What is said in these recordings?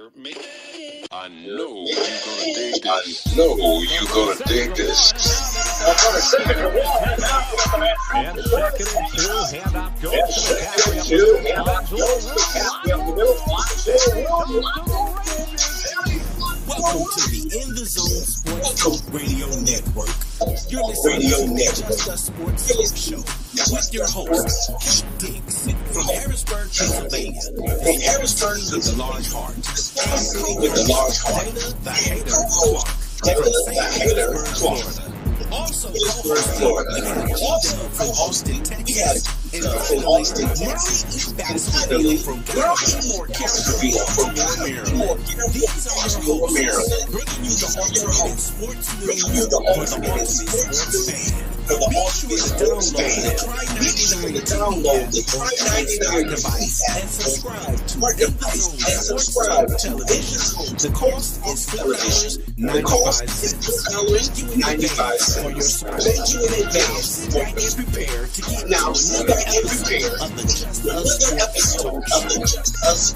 I know you're gonna dig this. I know you're gonna dig this. And second and 2, handoff goes to Welcome to the In the Zone Sports Radio Network. You're listening to the Sports Show with your host, Diggs, from Harrisburg, Pennsylvania. The Harrisburg with the large heart. With the large heart. The hater Clark. From Florida. Also, Florida. From Austin, Texas. And finally, Maryland from Baltimore, Maryland. These are your hosts, bringing you the ultimate sports news for the ultimate sports fan. Be sure to download the Try 99 device and subscribe to In the Zone Sports Television. The cost is $4.95 for your support. Sit back and prepare to get another episode of the Just Us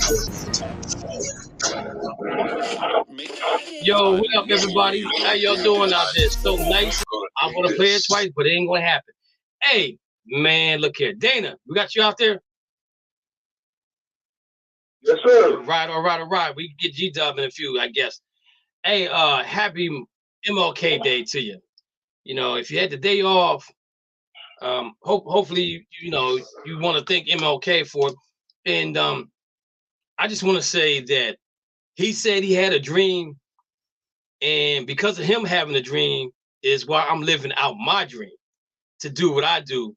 Yo, what up, everybody? How y'all doing out there? So nice. I want to play it twice, but it ain't gonna happen. Hey, man, look here, Dana. We got you out there. Yes, sir. All right. We can get G-Dub in a few, I guess. Hey, happy MLK Day to you. You know, if you had the day off, hopefully, you know, you want to thank MLK for it. And I just want to say that he said he had a dream, and because of him having a dream is why I'm living out my dream to do what I do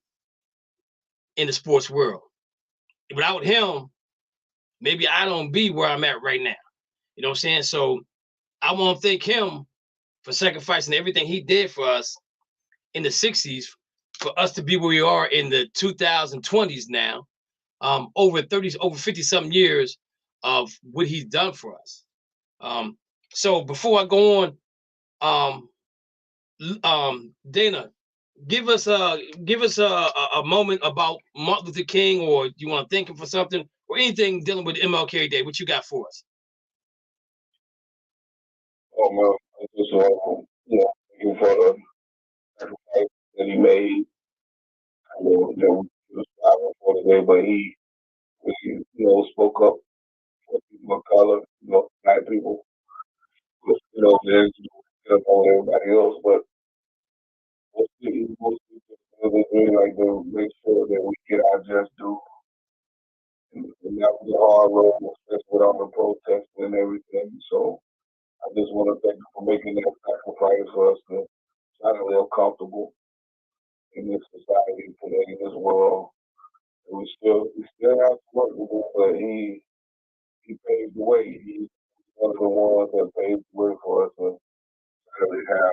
in the sports world. Without him, maybe I don't be where I'm at right now. You know what I'm saying? So I want to thank him for sacrificing everything he did for us in the 60s for us to be where we are in the 2020s now, over 50 something years of what he's done for us. So before I go on, Dana, give us a moment about Martin Luther King, or you want to thank him for something, or anything dealing with MLK Day. What you got for us? Oh man, I just thank you for the sacrifice that he made. I know that we was striving for today, but he spoke up for people of color, black people. There's on everybody else, but most people really like to make sure that we get our just due. And that was a hard road, especially with all the protests and everything. So I just want to thank you for making that sacrifice for us to try to live comfortable in this society today, in this world. And we still have to work with him, but he paved the way. He's one of the ones that paved the way for us to really have,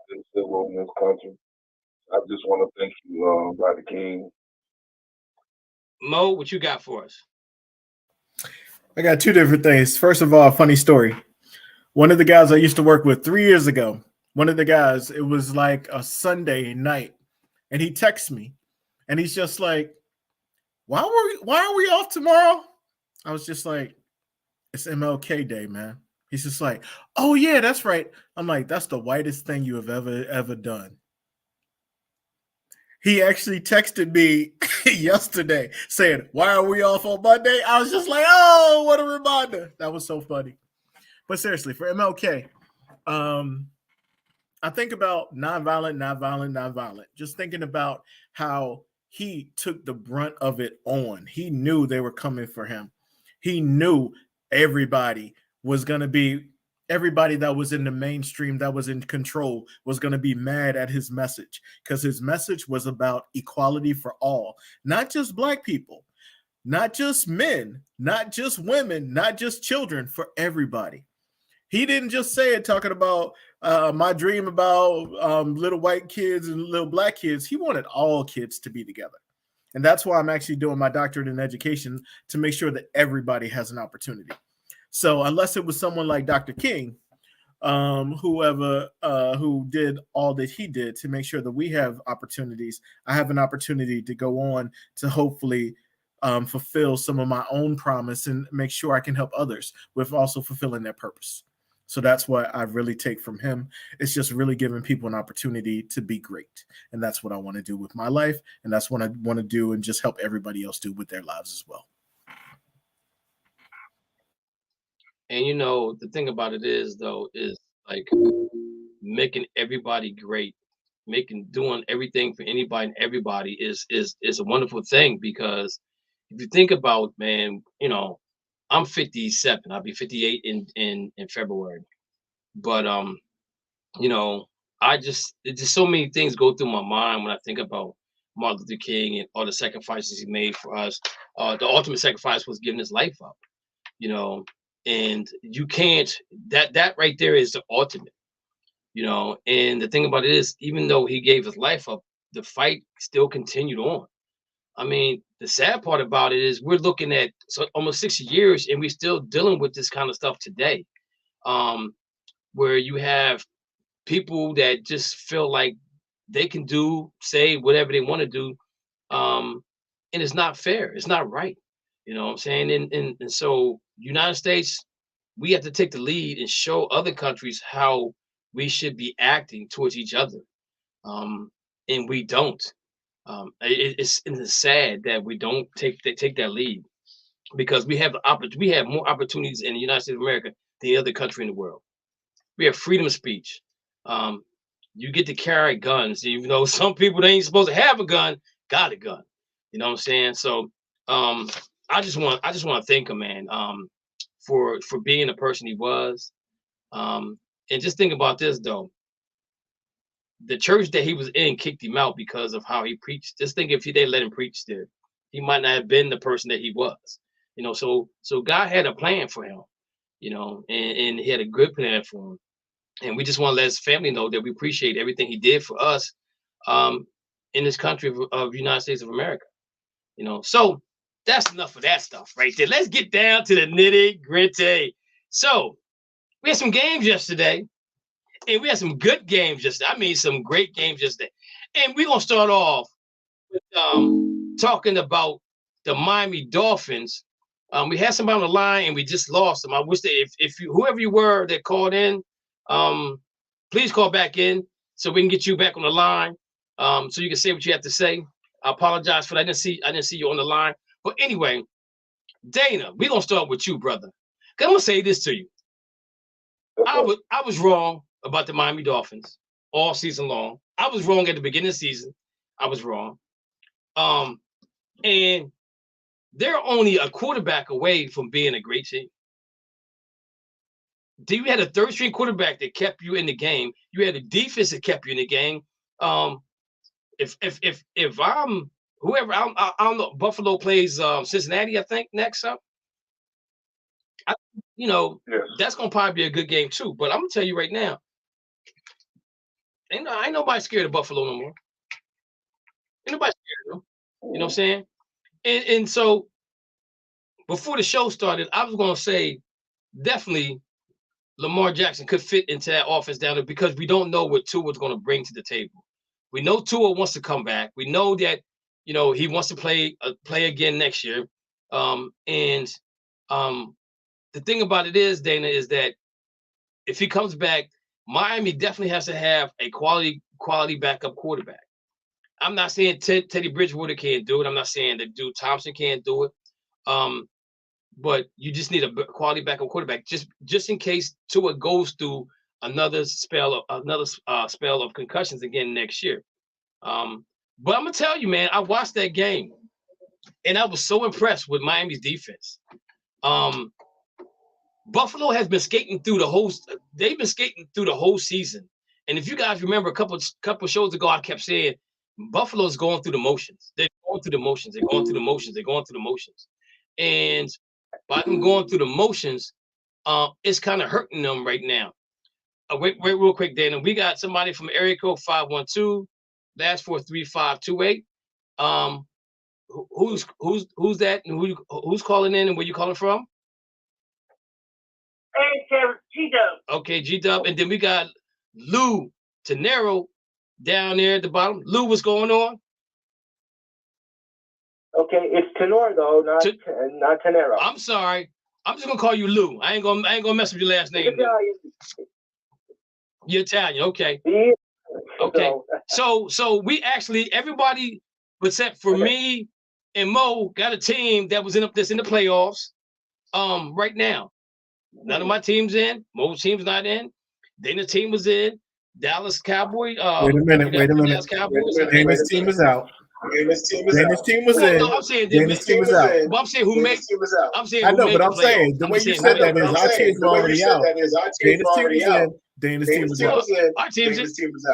this civil in this country. I just want to thank you, Dr. King. Mo, what you got for us? I got two different things. First of all, funny story. One of the guys I used to work with 3 years ago, it was like a Sunday night, and he texts me, and he's just like, why are we off tomorrow? I was just like, it's MLK Day, man. He's just like, oh yeah, that's right. I'm like, that's the whitest thing you have ever done. He actually texted me yesterday saying, why are we off on Monday? I was just like, oh, what a reminder. That was so funny. But seriously, for MLK, I think about nonviolent. Just thinking about how he took the brunt of it on. He knew they were coming for him. He knew everybody that was in the mainstream, that was in control, was going to be mad at his message, because his message was about equality for all, not just black people, not just men, not just women, not just children, for everybody. He didn't just say it talking about my dream about little white kids and little black kids. He wanted all kids to be together. And that's why I'm actually doing my doctorate in education, to make sure that everybody has an opportunity. So unless it was someone like Dr. King, who did all that he did to make sure that we have opportunities, I have an opportunity to go on to hopefully fulfill some of my own promise and make sure I can help others with also fulfilling their purpose. So that's what I really take from him. It's just really giving people an opportunity to be great. And that's what I want to do with my life. And that's what I want to do and just help everybody else do with their lives as well. And the thing about it is, though, is like making everybody great, doing everything for anybody and everybody is a wonderful thing. Because if you think about, man, I'm 57. I'll be 58 in February. But it's just so many things go through my mind when I think about Martin Luther King and all the sacrifices he made for us. The ultimate sacrifice was giving his life up, and you can't, that right there is the ultimate, and the thing about it is, even though he gave his life up, the fight still continued on. I mean, the sad part about it is we're looking at almost 60 years and we're still dealing with this kind of stuff today, where you have people that just feel like they can say whatever they want to do, and it's not fair. It's not right. You know what I'm saying? And so United States, we have to take the lead and show other countries how we should be acting towards each other. And we don't. It's sad that we don't take that lead, because we have more opportunities in the United States of America than any other country in the world. We have freedom of speech. You get to carry guns, even though some people that ain't supposed to have a gun got a gun. You know what I'm saying? So I just want to thank him, man, for being the person he was. And just think about this, though. The church that he was in kicked him out because of how he preached. Just think, if they let him preach there, he might not have been the person that he was. So God had a plan for him, and he had a good plan for him. And we just want to let his family know that we appreciate everything he did for us, in this country of United States of America. So that's enough of that stuff right there. Let's get down to the nitty gritty. So we had some games yesterday, and we had some good games yesterday. I mean, some great games yesterday. And we're gonna start off with talking about the Miami Dolphins. We had somebody on the line and we just lost them. I wish that if you, whoever you were that called in, please call back in so we can get you back on the line, so you can say what you have to say. I apologize for that. I didn't see you on the line. But anyway, Dana, we're gonna start with you, brother. I'm gonna say this to you. I was wrong about the Miami Dolphins all season long. I was wrong at the beginning of the season. I was wrong. And they're only a quarterback away from being a great team. You had a third-string quarterback that kept you in the game. You had a defense that kept you in the game. If I'm whoever, I don't know, Buffalo plays Cincinnati, I think, next up. Yes. That's gonna probably be a good game too. But I'm gonna tell you right now, ain't nobody scared of Buffalo no more. Ain't nobody scared of them. You know what I'm saying? And so before the show started, I was gonna say definitely Lamar Jackson could fit into that offense down there, because we don't know what Tua's gonna bring to the table. We know Tua wants to come back. We know that he wants to play again next year. The thing about it is, Dana, is that if he comes back, Miami definitely has to have a quality backup quarterback. I'm not saying Teddy Bridgewater can't do it. I'm not saying that Dude Thompson can't do it. But you just need a quality backup quarterback just in case Tua goes through another spell of concussions again next year. But I'm gonna tell you, man, I watched that game and I was so impressed with Miami's defense. Buffalo has been skating through the whole. They've been skating through the whole season. And if you guys remember, a couple shows ago, I kept saying Buffalo's going through the motions. They're going through the motions. They're going through the motions. They're going through the motions. And by them going through the motions, it's kind of hurting them right now. Wait, real quick, Dana. We got somebody from area code 512, last 43528. Who's that? And who's calling in, and where you calling from? G-Dub. Okay, G-Dub. And then we got Lou Tenero down there at the bottom. Lou, what's going on? Okay, it's Tenor though, not Tenero. I'm sorry. I'm just gonna call you Lou. I ain't gonna mess with your last name. You're Italian, okay. Yeah. Okay. So we actually, everybody except for me and Mo got a team that was that's in the playoffs. Right now. None of my team's in. Mo's team's not in. Dana's team was in. Dallas Cowboy. Wait a minute. Dallas Cowboys. Dana's team is out. Dana's team was in. No, I'm saying Dana's team is out. But I'm saying who made. I'm saying I know, but I'm saying the way you said that is our team's already out. Dana's team is in. Dana's team is out.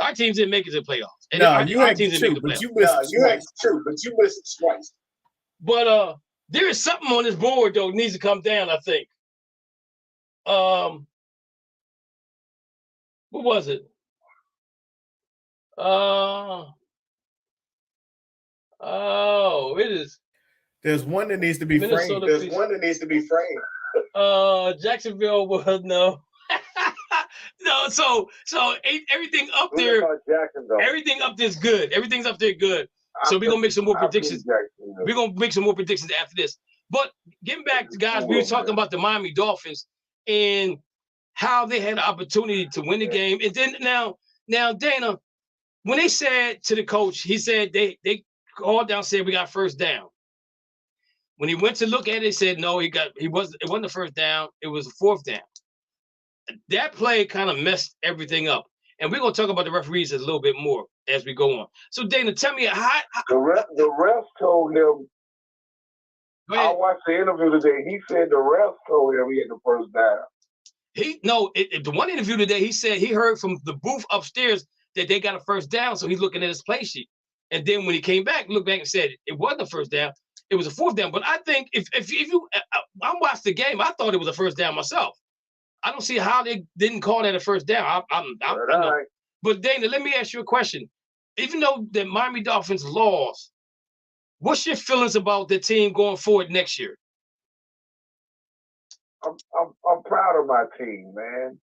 Our teams didn't make it to the playoffs. No, you had two, but you missed twice. But there is something on this board though needs to come down. I think. What was it? It is. There's one that needs to be framed. Jacksonville was no. No, so everything up there. Everything up there is good. Everything's up there good. So we're gonna make some more predictions. We're gonna make some more predictions after this. But getting back to guys, we were talking about the Miami Dolphins and how they had an opportunity to win the game. And then now Dana, when they said to the coach, he said they called down, said we got first down. When he went to look at it, he said no, it wasn't the first down, it was the fourth down. That play kind of messed everything up. And we're gonna talk about the referees a little bit more as we go on. So Dana, tell me how the ref told him. I watched the interview today. He said the refs told him he had the first down. The one interview today, he said he heard from the booth upstairs that they got a first down, so he's looking at his play sheet. And then when he came back, looked back and said it wasn't a first down, it was a fourth down. But I think if you, I watched the game, I thought it was a first down myself. I don't see how they didn't call that a first down. Right. But Dana, let me ask you a question. Even though the Miami Dolphins lost, what's your feelings about the team going forward next year? I'm proud of my team, man.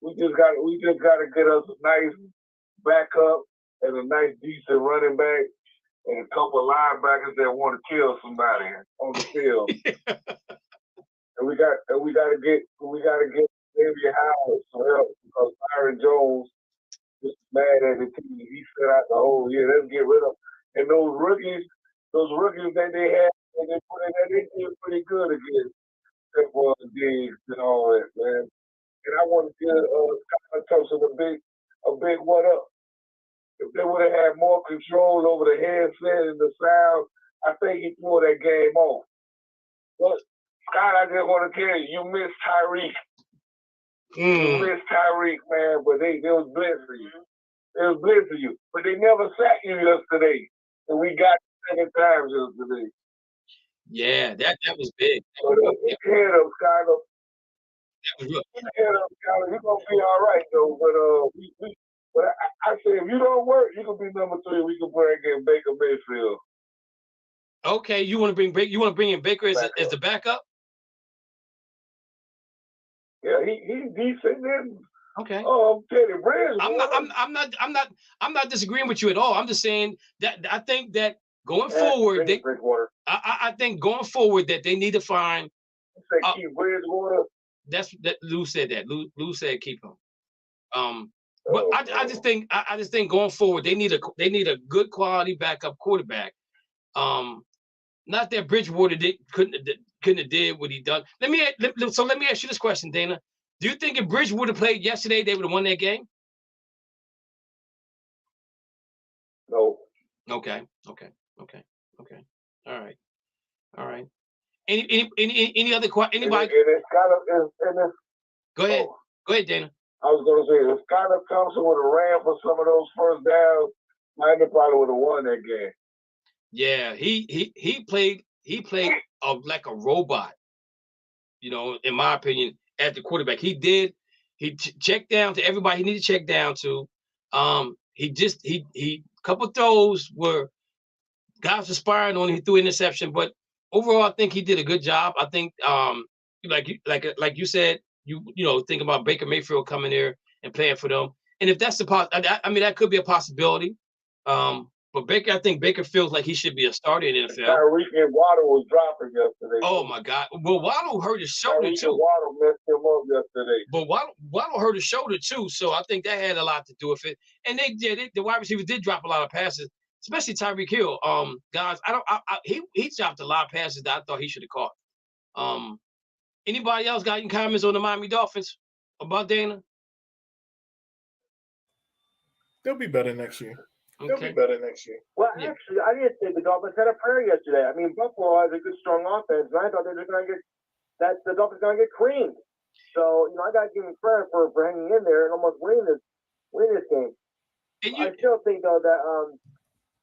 We just got to get us a nice backup and a nice decent running back and a couple of linebackers that want to kill somebody on the field. and we got to get Xavier Howard some help because Byron Jones is mad at the team. He set out the whole year. Let's get rid of them. And those rookies that they had, and they put in there, they did pretty good against Stephon Diggs and all that, man. And I want to give Thompson a big what up. If they would have had more control over the headset and the sound, I think he pulled that game off. But Scott, I just want to tell you, you missed Tyreek. You missed Tyreek, man, but they was blitzing you. They was blitzing you. But they never sacked you yesterday. And we got 7 times yesterday. Yeah, that was big. So head up, Skyler. Head up, Skyler. You're going to be all right, though. But I say, if you don't work, you can be number 3. We can bring in Baker Mayfield. Okay, you want to bring in Baker as the backup? Yeah, he's decent. Then okay. Teddy Bridgewater. I'm not disagreeing with you at all. I'm just saying that I think that going forward, I think going forward that they need to find. Keep Bridgewater. That Lou said that. Lou said keep him. But I just think going forward they need a good quality backup quarterback. Not that Bridgewater couldn't have did what he done. Let me ask you this question, Dana. Do you think if Bridgewater played yesterday, they would have won that game? No. Okay. All right. Any other question? Anybody? Go ahead. Go ahead, Dana. I was going to say, if Skyler Thompson would have ran for some of those first downs, Miami probably would have won that game. Yeah, he played like a robot, in my opinion, at the quarterback. He checked down to everybody he needed to check down to. He couple throws were guys were sparring on him, he threw an interception, but overall I think he did a good job. I think like you said, think about Baker Mayfield coming there and playing for them. And if that's the that could be a possibility. But Baker, I think Baker feels like he should be a starter in the NFL. Tyreek and Waddle was dropping yesterday. Oh my God! Well, Waddle hurt his shoulder Tyreek too. and Waddle messed him up yesterday. But Waddle hurt his shoulder too, so I think that had a lot to do with it. And the wide receivers did drop a lot of passes, especially Tyreek Hill. Guys, he dropped a lot of passes that I thought he should have caught. Anybody else got any comments on the Miami Dolphins about Dana? They'll be better next year. Okay. They'll be better next year. Well, actually, I didn't think the Dolphins had a prayer yesterday. I mean, Buffalo has a good, strong offense, and I thought they were going to get that the Dolphins going to get creamed. So, I got to give him credit for hanging in there and almost winning this game. I still think though that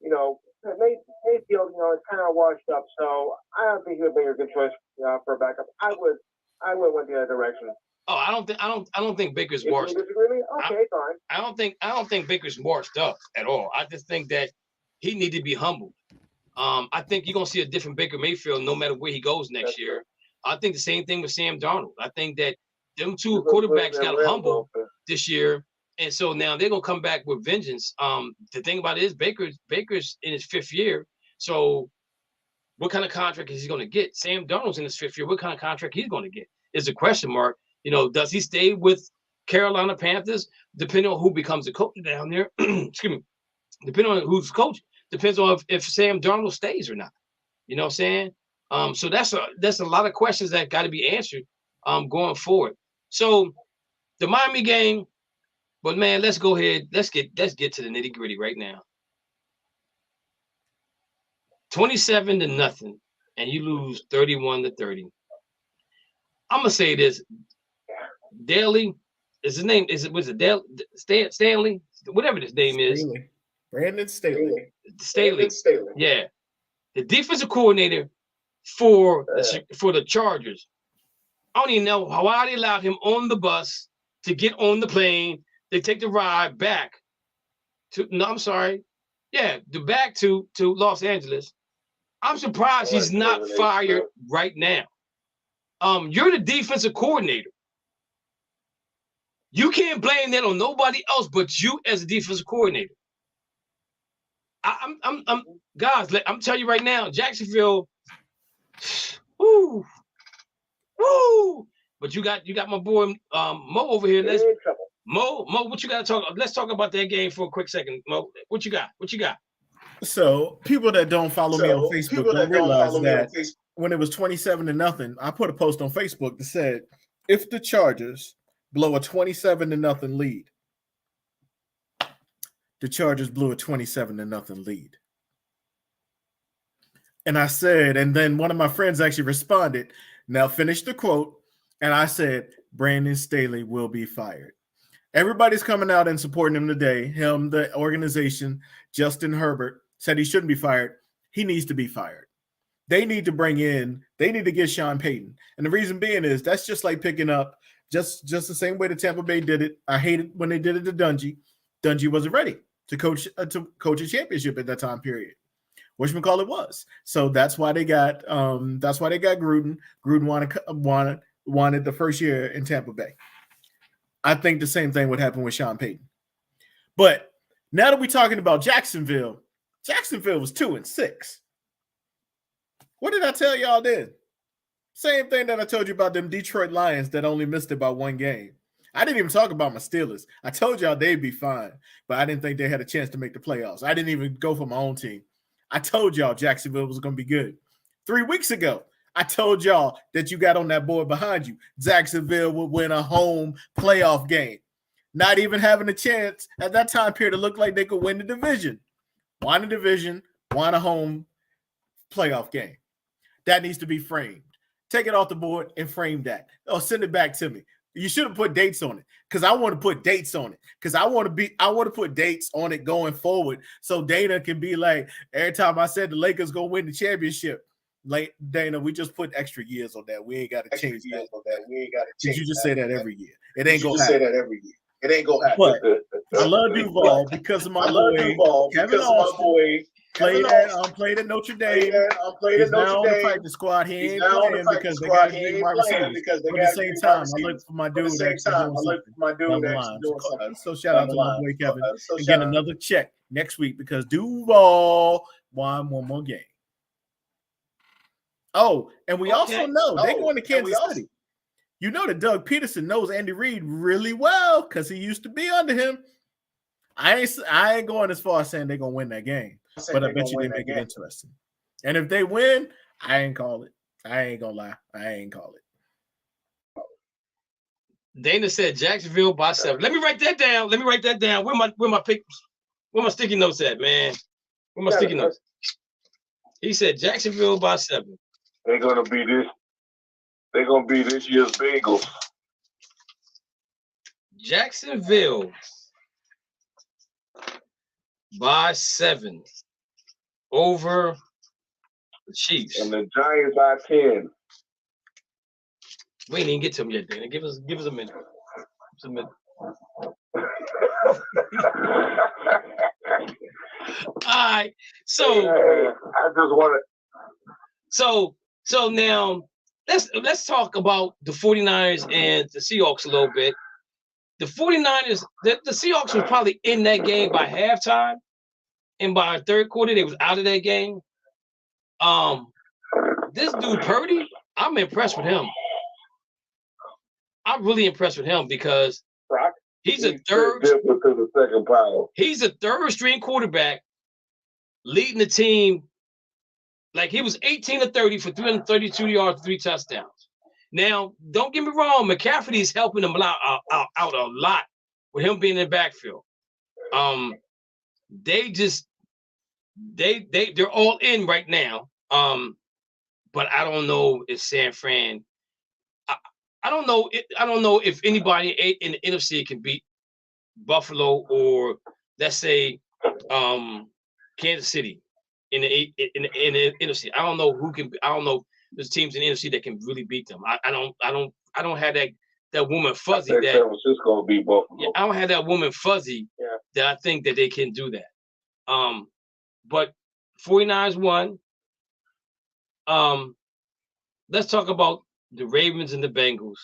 Mayfield, is kind of washed up. So I don't think he would be a good choice for a backup. I would went the other direction. Oh, I don't think Baker's washed. You disagree with me? Okay, fine. I don't think Baker's washed up at all. I just think that he need to be humbled. I think you're gonna see a different Baker Mayfield no matter where he goes next year. I think the same thing with Sam Darnold. I think that them two quarterbacks got humbled this year, and so now they're gonna come back with vengeance. The thing about it is Baker's in his 5th year, so what kind of contract is he gonna get? Sam Darnold's in his 5th year. What kind of contract he's gonna get is a question mark. Does he stay with Carolina Panthers? Depending on who becomes the coach down there, excuse me, depending on who's coach, depends on if Sam Darnold stays or not. You know what I'm saying? So that's a lot of questions that got to be answered going forward. So the Miami game, but man, let's go ahead. Let's get to the nitty-gritty right now. 27-0, and you lose 31-30. I'm gonna say this. Daly is his name. Was it Dale Stanley? Whatever his name is. Brandon Staley. Staley. Yeah. The defensive coordinator for the Chargers. I don't even know why they allowed him on the bus to get on the plane. They take the ride back to back to Los Angeles. I'm surprised he's not fired right now. You're the defensive coordinator. You can't blame that on nobody else but you as a defensive coordinator. Guys, I'm telling you right now, Jacksonville. Woo. But you got my boy Mo over here. Mo, what you got to talk? Let's talk about that game for a quick second. Mo, what you got? So people that don't follow me on Facebook don't realize that when it was 27-0, I put a post on Facebook that said, if the Chargers blow a 27-0 lead, the Chargers blew a 27-0 lead. And I said, and then one of my friends actually responded, now finish the quote, and I said, Brandon Staley will be fired. Everybody's coming out and supporting him today. Him, the organization, Justin Herbert, said he shouldn't be fired. He needs to be fired. They need to get Sean Payton. And the reason being is that's just like picking up just the same way the Tampa Bay did it. I hated when they did it to Dungy. Dungy wasn't ready to coach a championship at that time period. Whatchamacallit was. So that's why they got Gruden. Gruden wanted the first year in Tampa Bay. I think the same thing would happen with Sean Payton. But now that we're talking about Jacksonville was 2-6. What did I tell y'all then? Same thing that I told you about them Detroit Lions that only missed it by one game. I didn't even talk about my Steelers. I told y'all they'd be fine, but I didn't think they had a chance to make the playoffs. I didn't even go for my own team. I told y'all Jacksonville was going to be good. 3 weeks ago, I told y'all that you got on that board behind you. Jacksonville would win a home playoff game. Not even having a chance at that time period to look like they could win the division. Won a division, won a home playoff game. That needs to be framed. Take it off the board and frame that. Or send it back to me. You should have put dates on it because I want to put dates on it because I want to put dates on it going forward so Dana can be like, every time I said the Lakers going to win the championship, like Dana, we just put extra years on that. We ain't got to change that. Did you just say that every year? It ain't going to happen. Say that every year. It ain't going to happen. But I love Duval because of my boy Kevin Austin. Played at Notre Dame. He's now on the practice squad. He ain't playing because they got big wide receivers. But at the same time, I look for my dude that's doing something. So shout out to my boy Kevin and get another check next week because Duval won one more game. Oh, and we also know they're going to Kansas City. You know that Doug Peterson knows Andy Reid really well because he used to be under him. I ain't going as far as saying they're going to win that game, but I bet you they make it interesting. And if they win, I ain't call it. I ain't going to lie. I ain't call it. Dana said Jacksonville by 7. Let me write that down. Where my sticky notes at, man? Where my sticky notes? He said Jacksonville by 7. They're gonna be this year's Bengals. Jacksonville by 7 over the Chiefs. And the Giants by 10. We ain't even get to them yet, Dana. Give us a minute. All right. So I just want to. So now let's talk about the 49ers and the Seahawks a little bit. The 49ers, the Seahawks were probably in that game by halftime, and by third quarter they was out of that game. This dude Purdy, I'm impressed with him. I'm really impressed with him because he's a third string quarterback leading the team. Like he was 18 of 30 for 332 yards, 3 touchdowns. Now, don't get me wrong, McCaffrey's helping him out a lot with him being in the backfield. They're all in right now. But I don't know if San Fran. I don't know if anybody in the NFC can beat Buffalo or let's say Kansas City in the NFC. I don't know who can. I don't know. There's teams in the NFC that can really beat them. I don't have that woman fuzzy. That San Francisco will beat Buffalo. Yeah, I don't have that woman fuzzy. Yeah. That I think that they can do that. But 49ers won. Let's talk about the Ravens and the Bengals.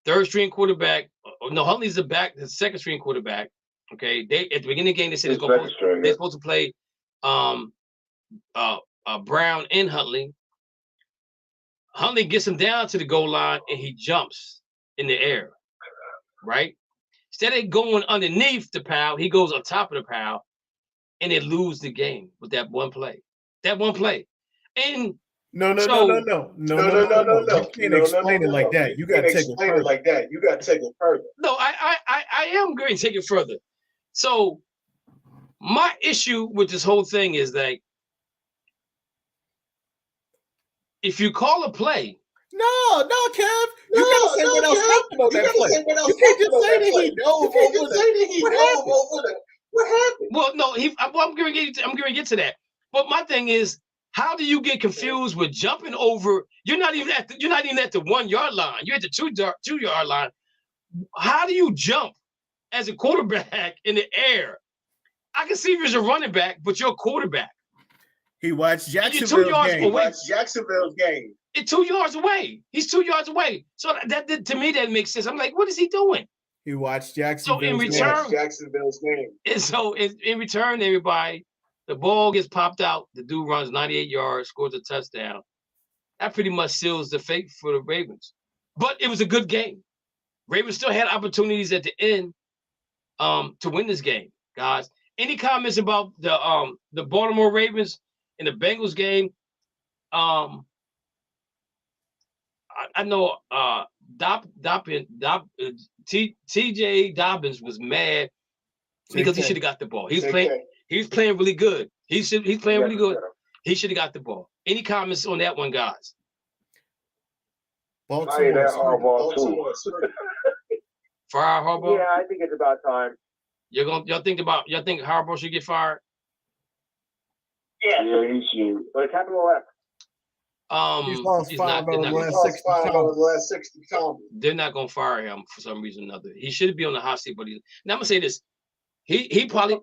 Third string quarterback. No, Huntley's the second string quarterback. Okay, they at the beginning of the game they said they're supposed to play Brown and Huntley. Huntley gets him down to the goal line and he jumps in the air, right? Instead of going underneath the pile, he goes on top of the pile, and they lose the game with that one play. And no. You can't explain it like that. You got to take it further. No, I am going to take it further. So my issue with this whole thing is that if you call a play. No, Kev. You gotta say what else happened on that play. You can't just say that he dove over it. What happened? Well, no, I'm going to get to that. But my thing is, how do you get confused with jumping over? You're not even at the 1 yard line. You're at the 2 yard line. How do you jump as a quarterback in the air? I can see if you're a running back, but you're a quarterback. He watched Jacksonville's game. It's 2 yards away. He's 2 yards away. So that to me that makes sense. I'm like, what is he doing? He watched Jacksonville's game. And so in return, everybody, the ball gets popped out. The dude runs 98 yards, scores a touchdown. That pretty much seals the fate for the Ravens. But it was a good game. Ravens still had opportunities at the end to win this game, guys. Any comments about the Baltimore Ravens in the Bengals game? I know TJ Dobbins was mad because he should have got the ball. He's playing really good. He's playing really good. He should have got the ball. Any comments on that one, guys? Baltimore Fire Harbaugh? Yeah, I think it's about time. Y'all think Harbaugh should get fired? Yeah, he should. But capital F. He's lost 5 out of the last 60 times. They're not gonna fire him for some reason or another. He should be on the hot seat, but now I'm gonna say this. He probably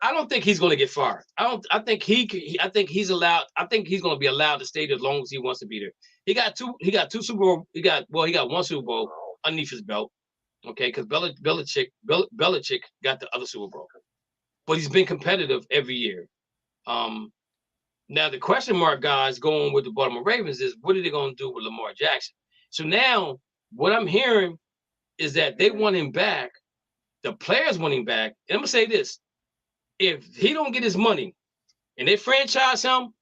I don't think he's going to get fired. I think he's allowed. I think he's going to be allowed to stay there as long as he wants to be there. He got two Super Bowl. He got one Super Bowl underneath his belt. Okay, because Belichick got the other Super Bowl, but he's been competitive every year. Now the question mark, guys, going with the Baltimore Ravens is what are they going to do with Lamar Jackson? So now what I'm hearing is that they want him back. The players want him back. And I'm gonna say this: if he don't get his money and they franchise him,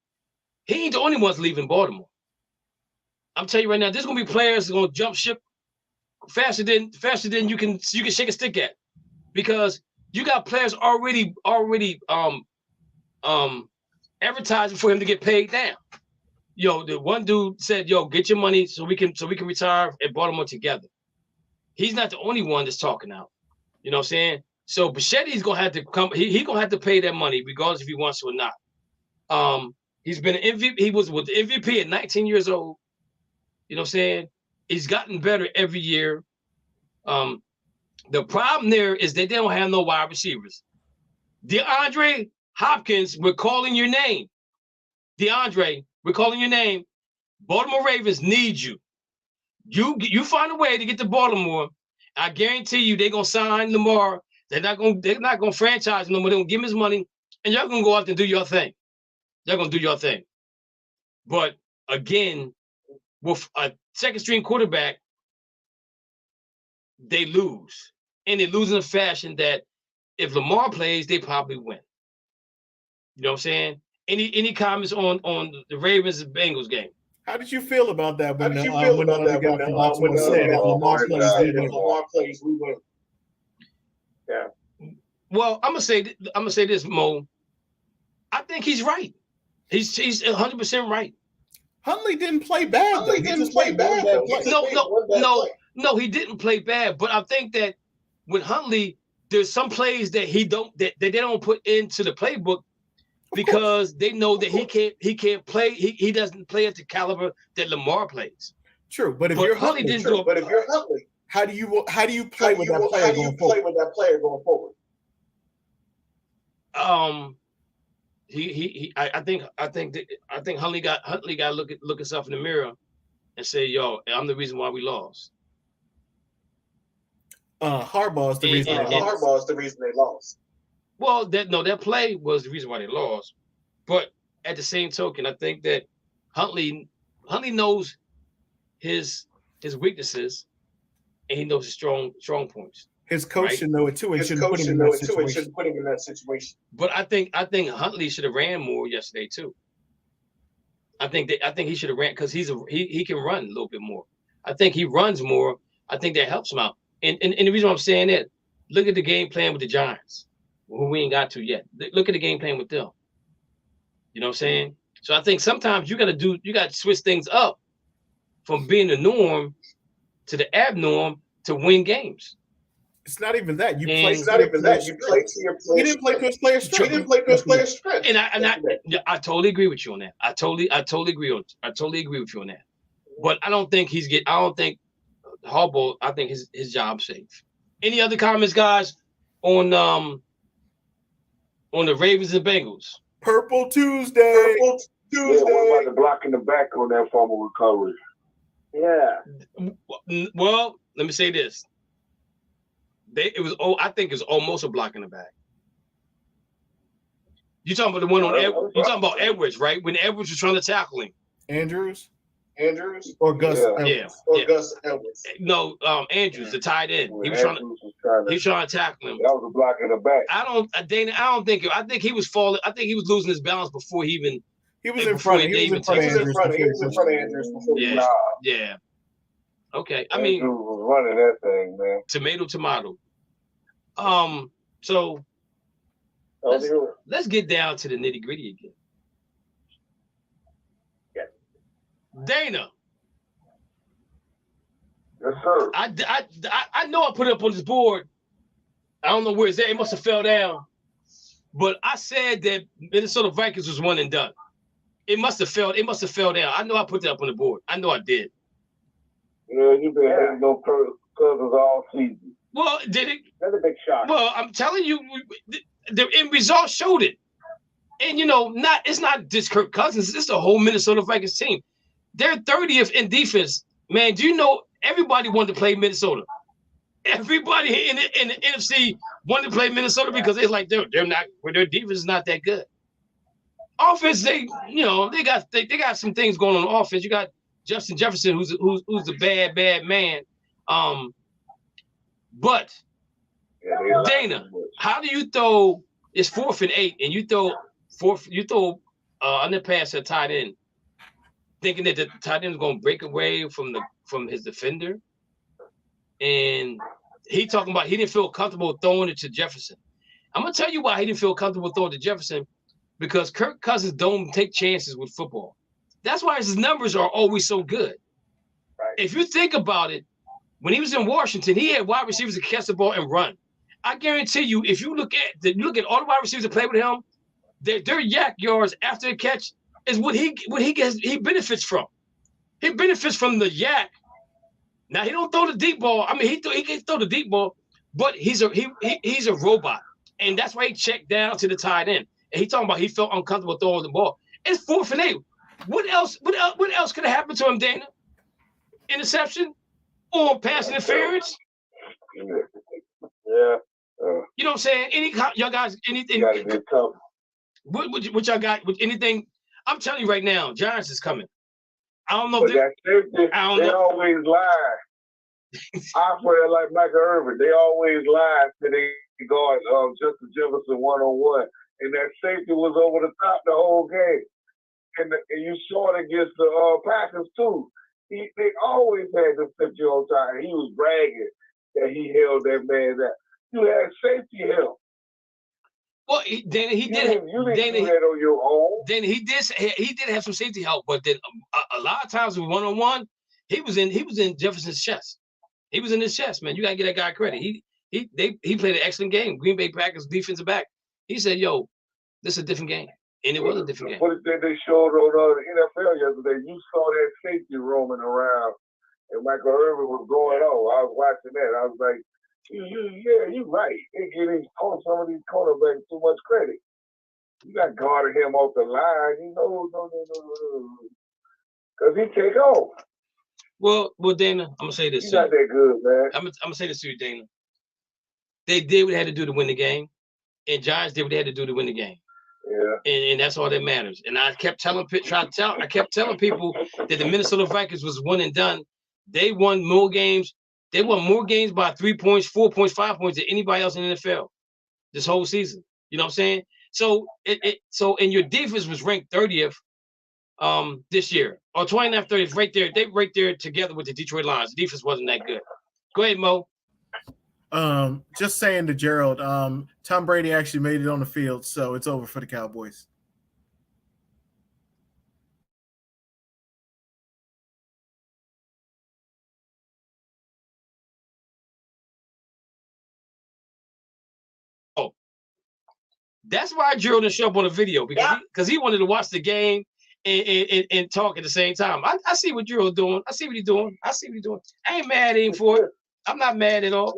he ain't the only ones leaving Baltimore. I'm telling you right now, there's gonna be players gonna jump ship faster than you can shake a stick at, because you got players already advertising for him to get paid now. The one dude said, get your money so we can retire at Baltimore together. He's not the only one that's talking out. You know what I'm saying? So Bichetti's gonna have to come. He's gonna have to pay that money regardless if he wants to or not. He's been an MVP. He was with the MVP at 19 years old. You know what I'm saying? He's gotten better every year. The problem there is that they don't have no wide receivers. DeAndre Hopkins, we're calling your name. DeAndre, we're calling your name. Baltimore Ravens need you. You find a way to get to Baltimore. I guarantee you they're gonna sign Lamar. They're not gonna franchise him no more. They're gonna give him his money, and y'all gonna go out and do your thing. Y'all gonna do your thing. But again, with a second string quarterback, they lose. And they lose in a fashion that if Lamar plays, they probably win. You know what I'm saying? Any comments on the Ravens and Bengals game? How did you feel about that when the other guy from Baltimore said if Lamar plays, we win? Yeah. Well, I'm gonna say this, Mo. I think he's right. He's 100% right. Huntley didn't play bad. He didn't play bad. No, he didn't play bad. But I think that with Huntley, there's some plays that they don't put into the playbook because they know that he can't play. He doesn't play at the caliber that Lamar plays. True, but if you're Huntley, how do you play with that player going forward? I think Huntley got to look himself in the mirror and say, "Yo, I'm the reason why we lost." Harbaugh's the reason they lost. Well, that play was the reason why they lost. But at the same token, I think that Huntley knows his weaknesses and he knows his strong points. His coach should know it too, and shouldn't put him in that situation. But I think Huntley should have ran more yesterday too. I think he should have ran because he can run a little bit more. I think he runs more. I think that helps him out. And the reason why I'm saying that, look at the game plan with the Giants, who we ain't got to yet. Look at the game plan with them. You know what I'm saying? So I think sometimes you got to switch things up from being the norm to the abnorm to win games. It's not even that. You play to your players. He didn't play to his players' strength. And I totally agree with you on that. I totally agree with you on that. But I don't think Harbaugh, I think his job's safe. Any other comments, guys, on the Ravens and Bengals? Purple Tuesday. Yeah, what about the blocking the back on that fumble recovery? Yeah. Well, let me say this. I think it's almost a block in the back. You talking about the one on Edwards? You talking about Edwards, right? When Edwards was trying to tackle him. Andrews or Gus? Gus Edwards. No, Andrews, the tight end. He was trying to tackle him. That was a block in the back. I think he was falling. I think he was losing his balance before he even. He was in front of Andrews. Yeah. Okay. I Andrews mean, was running that thing, man. Tomato. So let's get down to the nitty-gritty again. Dana. Yes, sir. I know I put it up on this board. I don't know where it's at. It must have fell down. But I said that Minnesota Vikings was one and done. It must have fell down. I know I put that up on the board. I know I did. Yeah, you've been hating on Cousins all season. Well, did it? That's a big shock. Well, I'm telling you, the end result showed it. And it's not just Kirk Cousins, it's the whole Minnesota Vikings team. They're 30th in defense. Man, do you know everybody wanted to play Minnesota? Everybody in the NFC wanted to play Minnesota because they're like their defense is not that good. Offense, they got some things going on offense. You got Justin Jefferson, who's the bad man. But Dana, how do you throw? It's 4th and 8, and you throw on the pass at tight end, thinking that the tight end is going to break away from his defender, and he talking about he didn't feel comfortable throwing it to Jefferson. I'm gonna tell you why he didn't feel comfortable throwing it to Jefferson, because Kirk Cousins don't take chances with football. That's why his numbers are always so good. Right. If you think about it, when he was in Washington, he had wide receivers that catch the ball and run. I guarantee you, if you look at all the wide receivers that play with him, their yak yards after the catch is what he benefits from. He benefits from the yak. Now he don't throw the deep ball. I mean, he can throw the deep ball, but he's a robot, and that's why he checked down to the tight end. And he talking about he felt uncomfortable throwing the ball. It's 4th and 8. What else could have happened to him, Dana? Interception or pass interference? Yeah. You know what I'm saying? Y'all guys, anything? You gotta get tough. What y'all got? With anything? I'm telling you right now, Giants is coming. I don't know. But they always lie. I feel like Michael Irvin. They always lie to they guard Justus Jefferson 1-on-1, and that safety was over the top the whole game. And you saw it against the Packers too. They always had the 50 on time. He was bragging that he held that man down. You had safety help. Well, Dana, he did. You didn't do that on your own. Then he did have some safety help, but then a lot of times with 1-on-1, he was in Jefferson's chest. He was in his chest, man. You gotta give that guy credit. He played an excellent game. Green Bay Packers defensive back. He said, "Yo, this is a different game," and it was a different game. What they showed on the NFL yesterday? You saw that safety roaming around, and Michael Irvin was going on. I was watching that. I was like, "Yeah, you're right. They giving some of these cornerbacks too much credit. You got guarding him off the line. No, because he take off." Well, Dana, I'm gonna say this. He's not that good, man. I'm gonna say this to you, Dana. They did what they had to do to win the game, and Giants did what they had to do to win the game. Yeah. And that's all that matters. And I kept telling people that the Minnesota Vikings was one and done. They won more games. They won more games by 3 points, 4 points, 5 points than anybody else in the NFL this whole season. You know what I'm saying? So and your defense was ranked 30th this year, or 29th, 30th, right there. They right there together with the Detroit Lions. The defense wasn't that good. Go ahead, Mo. Just saying to Gerald, Tom Brady actually made it on the field, so it's over for the Cowboys. That's why Gerald didn't show up on the video, because he wanted to watch the game and talk at the same time. I see what Gerald doing. I see what he's doing. I ain't mad at him for it. I'm not mad at all.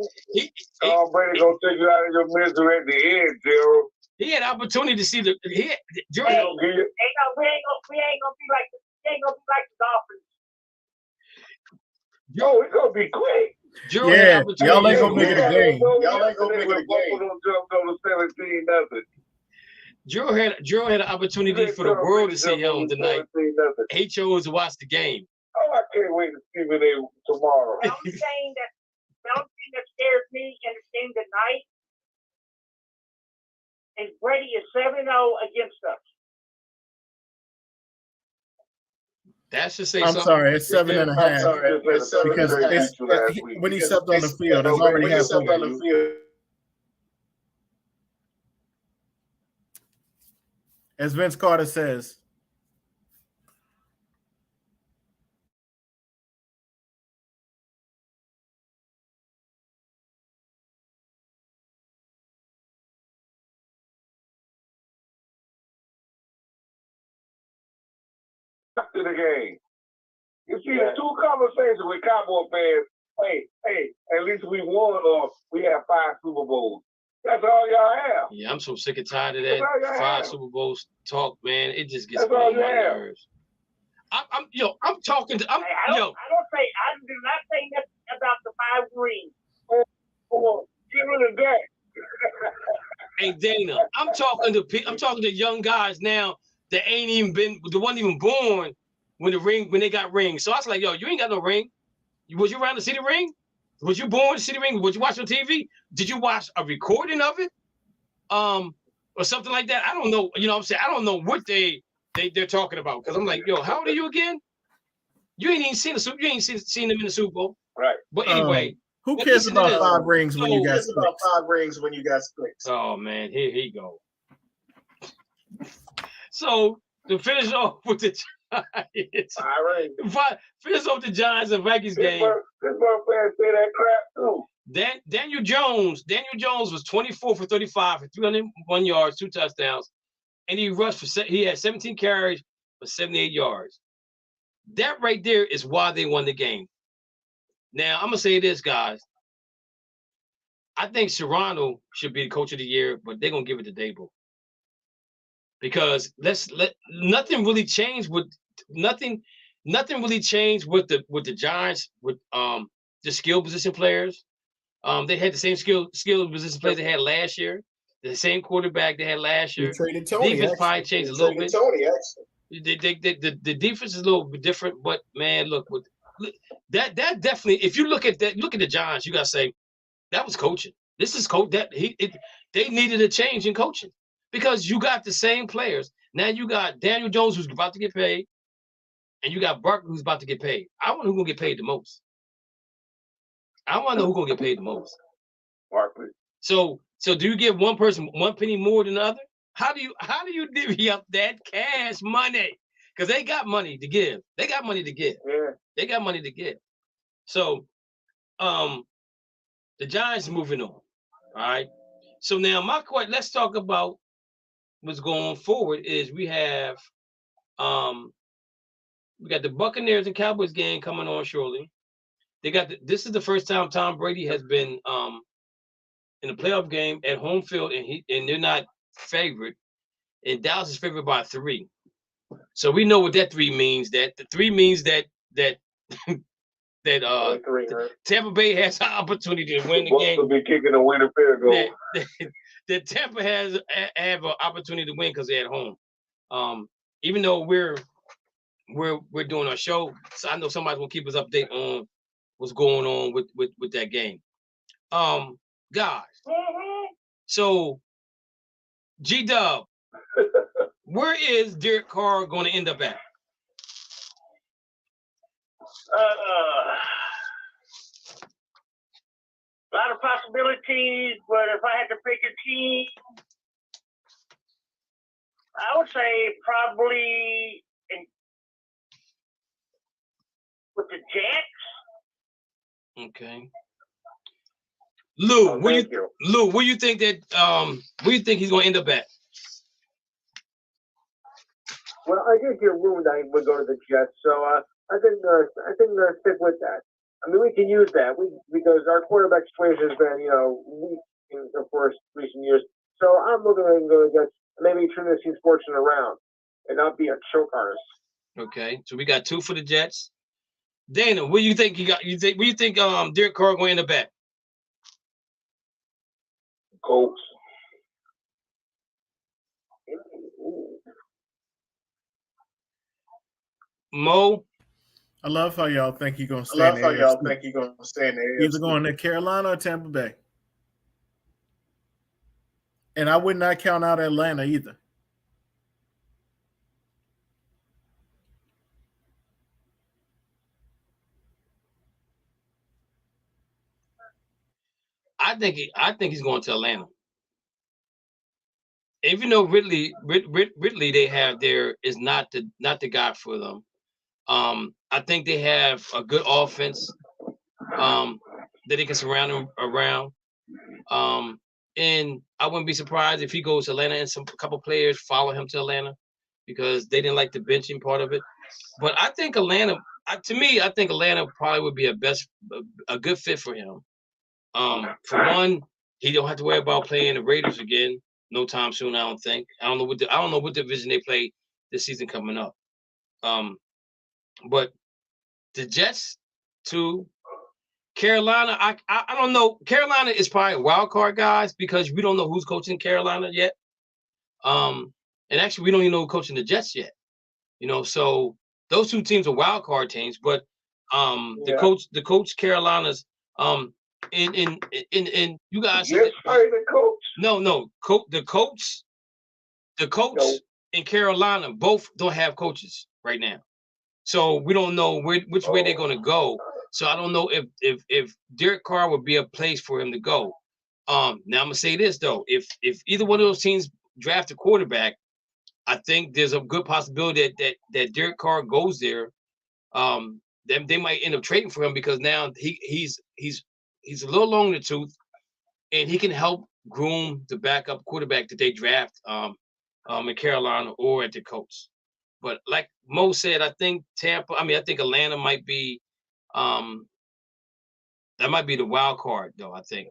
Tom Brady gonna take you out of your misery at the end, Gerald. He had opportunity to see Gerald. We ain't gonna be like the Dolphins. Yo, it's gonna be quick. Gerald y'all ain't gonna make it a game. Y'all ain't gonna make it a game. Jumped on the 17-0. Gerald had an opportunity for the world to see him tonight. He chose to watch the game. Oh, I can't wait to see what they tomorrow. The only thing that scares me in the game tonight is Brady is 7-0 against us. That should say I'm something. sorry, it's 7.5. Because when he stepped on the field, it's already happened on the field. As Vince Carter says. After the game, you see the two conversations with Cowboy fans. Hey, at least we won, or we have 5 Super Bowls. That's all y'all have. Yeah, I'm so sick and tired of that That's all y'all 5 have. Super Bowls talk, man. It just gets That's all on you my have. nerves. I'm talking to. I don't say I do not say nothing about the 5 rings. Get rid of that. Hey Dana, I'm talking to young guys now that ain't even been, that wasn't even born when they got rings. So I was like, yo, you ain't got no ring. Was you around to see the ring? Was you born to see the ring? Was you watch on TV? Did you watch a recording of it? Or something like that? I don't know. You know what I'm saying? I don't know what they're talking about. Because I'm like, yo, how old are you again? You ain't even seen the Super. You ain't seen them in the Super Bowl. Right. But anyway. Who cares about 5 rings when you got 6? About 5 rings when you got 6. Oh man, here he go. So to finish off with the Giants, 5 rings. finish off the Giants and Vikings game. Pittsburgh fans say that crap too. Daniel Jones was 24 for 35 for 301 yards, 2 touchdowns, and he had 17 carries for 78 yards. That right there is why they won the game. Now I'm gonna say this, guys. I think Serrano should be the coach of the year, but they're gonna give it to Dable. Because nothing really changed with the Giants with the skill position players. They had the same skill position players they had last year, the same quarterback they had last year. You traded Tony. Defense probably changed a little bit. Tony, actually. The defense is a little bit different, but man, look that definitely. If you look at the Giants, you gotta say that was coaching. This is coach they needed a change in coaching because you got the same players. Now you got Daniel Jones who's about to get paid, and you got Barkley who's about to get paid. I wonder who's gonna get paid the most. I want to know who's gonna get paid the most. Barkley. So do you give one person 1 penny more than the other? How do you divvy up that cash money? Because they got money to give. Yeah. They got money to give. So the Giants moving on. All right. So now let's talk about what's going forward is we have we got the Buccaneers and Cowboys game coming on shortly. This is the first time Tom Brady has been in a playoff game at home field, and they're not favored. And Dallas is favored by 3. So we know what that 3 means. That the 3 means that Tampa Bay has an opportunity to win the game. Bucs will be kicking a winning field goal. That Tampa have an opportunity to win because they're at home. Even though we're doing our show, so I know somebody's gonna keep us updated on what's going on with that game. Guys. So G-Dub, where is Derek Carr going to end up at? A lot of possibilities, but if I had to pick a team, I would say probably with the Jets. Okay. Lou, where do you think that where you think he's going to end up at? Well, I think your room night would go to the Jets, so I think they'll stick with that. I mean, we can use that because our quarterback situation has been, weak in, of course, recent years. So I'm looking to go against maybe turn this team's fortune around and not be a choke artist. Okay, so we got 2 for the Jets. Dana, what do you think where you think Derek Carr going to end up at? Colts. Mo? I love how y'all think he's going to stay in the AFC. Either going to Carolina or Tampa Bay. And I would not count out Atlanta either. I think he's going to Atlanta. Even though Ridley they have there is not the guy for them. I think they have a good offense that they can surround him around. And I wouldn't be surprised if he goes to Atlanta and a couple players follow him to Atlanta because they didn't like the benching part of it. But I think Atlanta probably would be a good fit for him. For one, He don't have to worry about playing the Raiders again no time soon. I don't think. I don't know what division they play this season coming up. But the Jets to Carolina, I don't know. Carolina is probably a wild card, guys, because we don't know who's coaching Carolina yet. And actually, we don't even know who's coaching the Jets yet. So those two teams are wild card teams. But the coach Carolina's in you guys. Yes, the coach. No, the coach in Carolina both don't have coaches right now. So we don't know which way they're going to go. So I don't know if Derek Carr would be a place for him to go. Now I'm gonna say this though: if either one of those teams draft a quarterback, I think there's a good possibility that Derek Carr goes there. They might end up trading for him because now he's a little long in the tooth, and he can help groom the backup quarterback that they draft in Carolina or at the Colts. But like Mo said, I think Atlanta might be that might be the wild card though. I think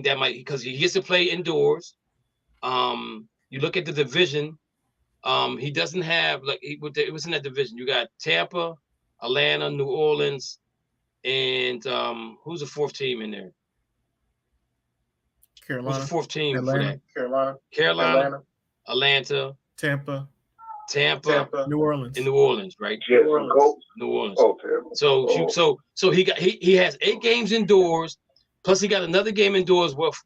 that might, because he gets to play indoors. You look at the division. He doesn't have it was in that division. You got Tampa, Atlanta, New Orleans, and who's the fourth team in there? Carolina. Who's the fourth team Atlanta. for that? Carolina, Atlanta, Tampa, New Orleans, and New Orleans, right? Yes, New Orleans. Oh, So he has 8 games indoors, plus he got another game indoors with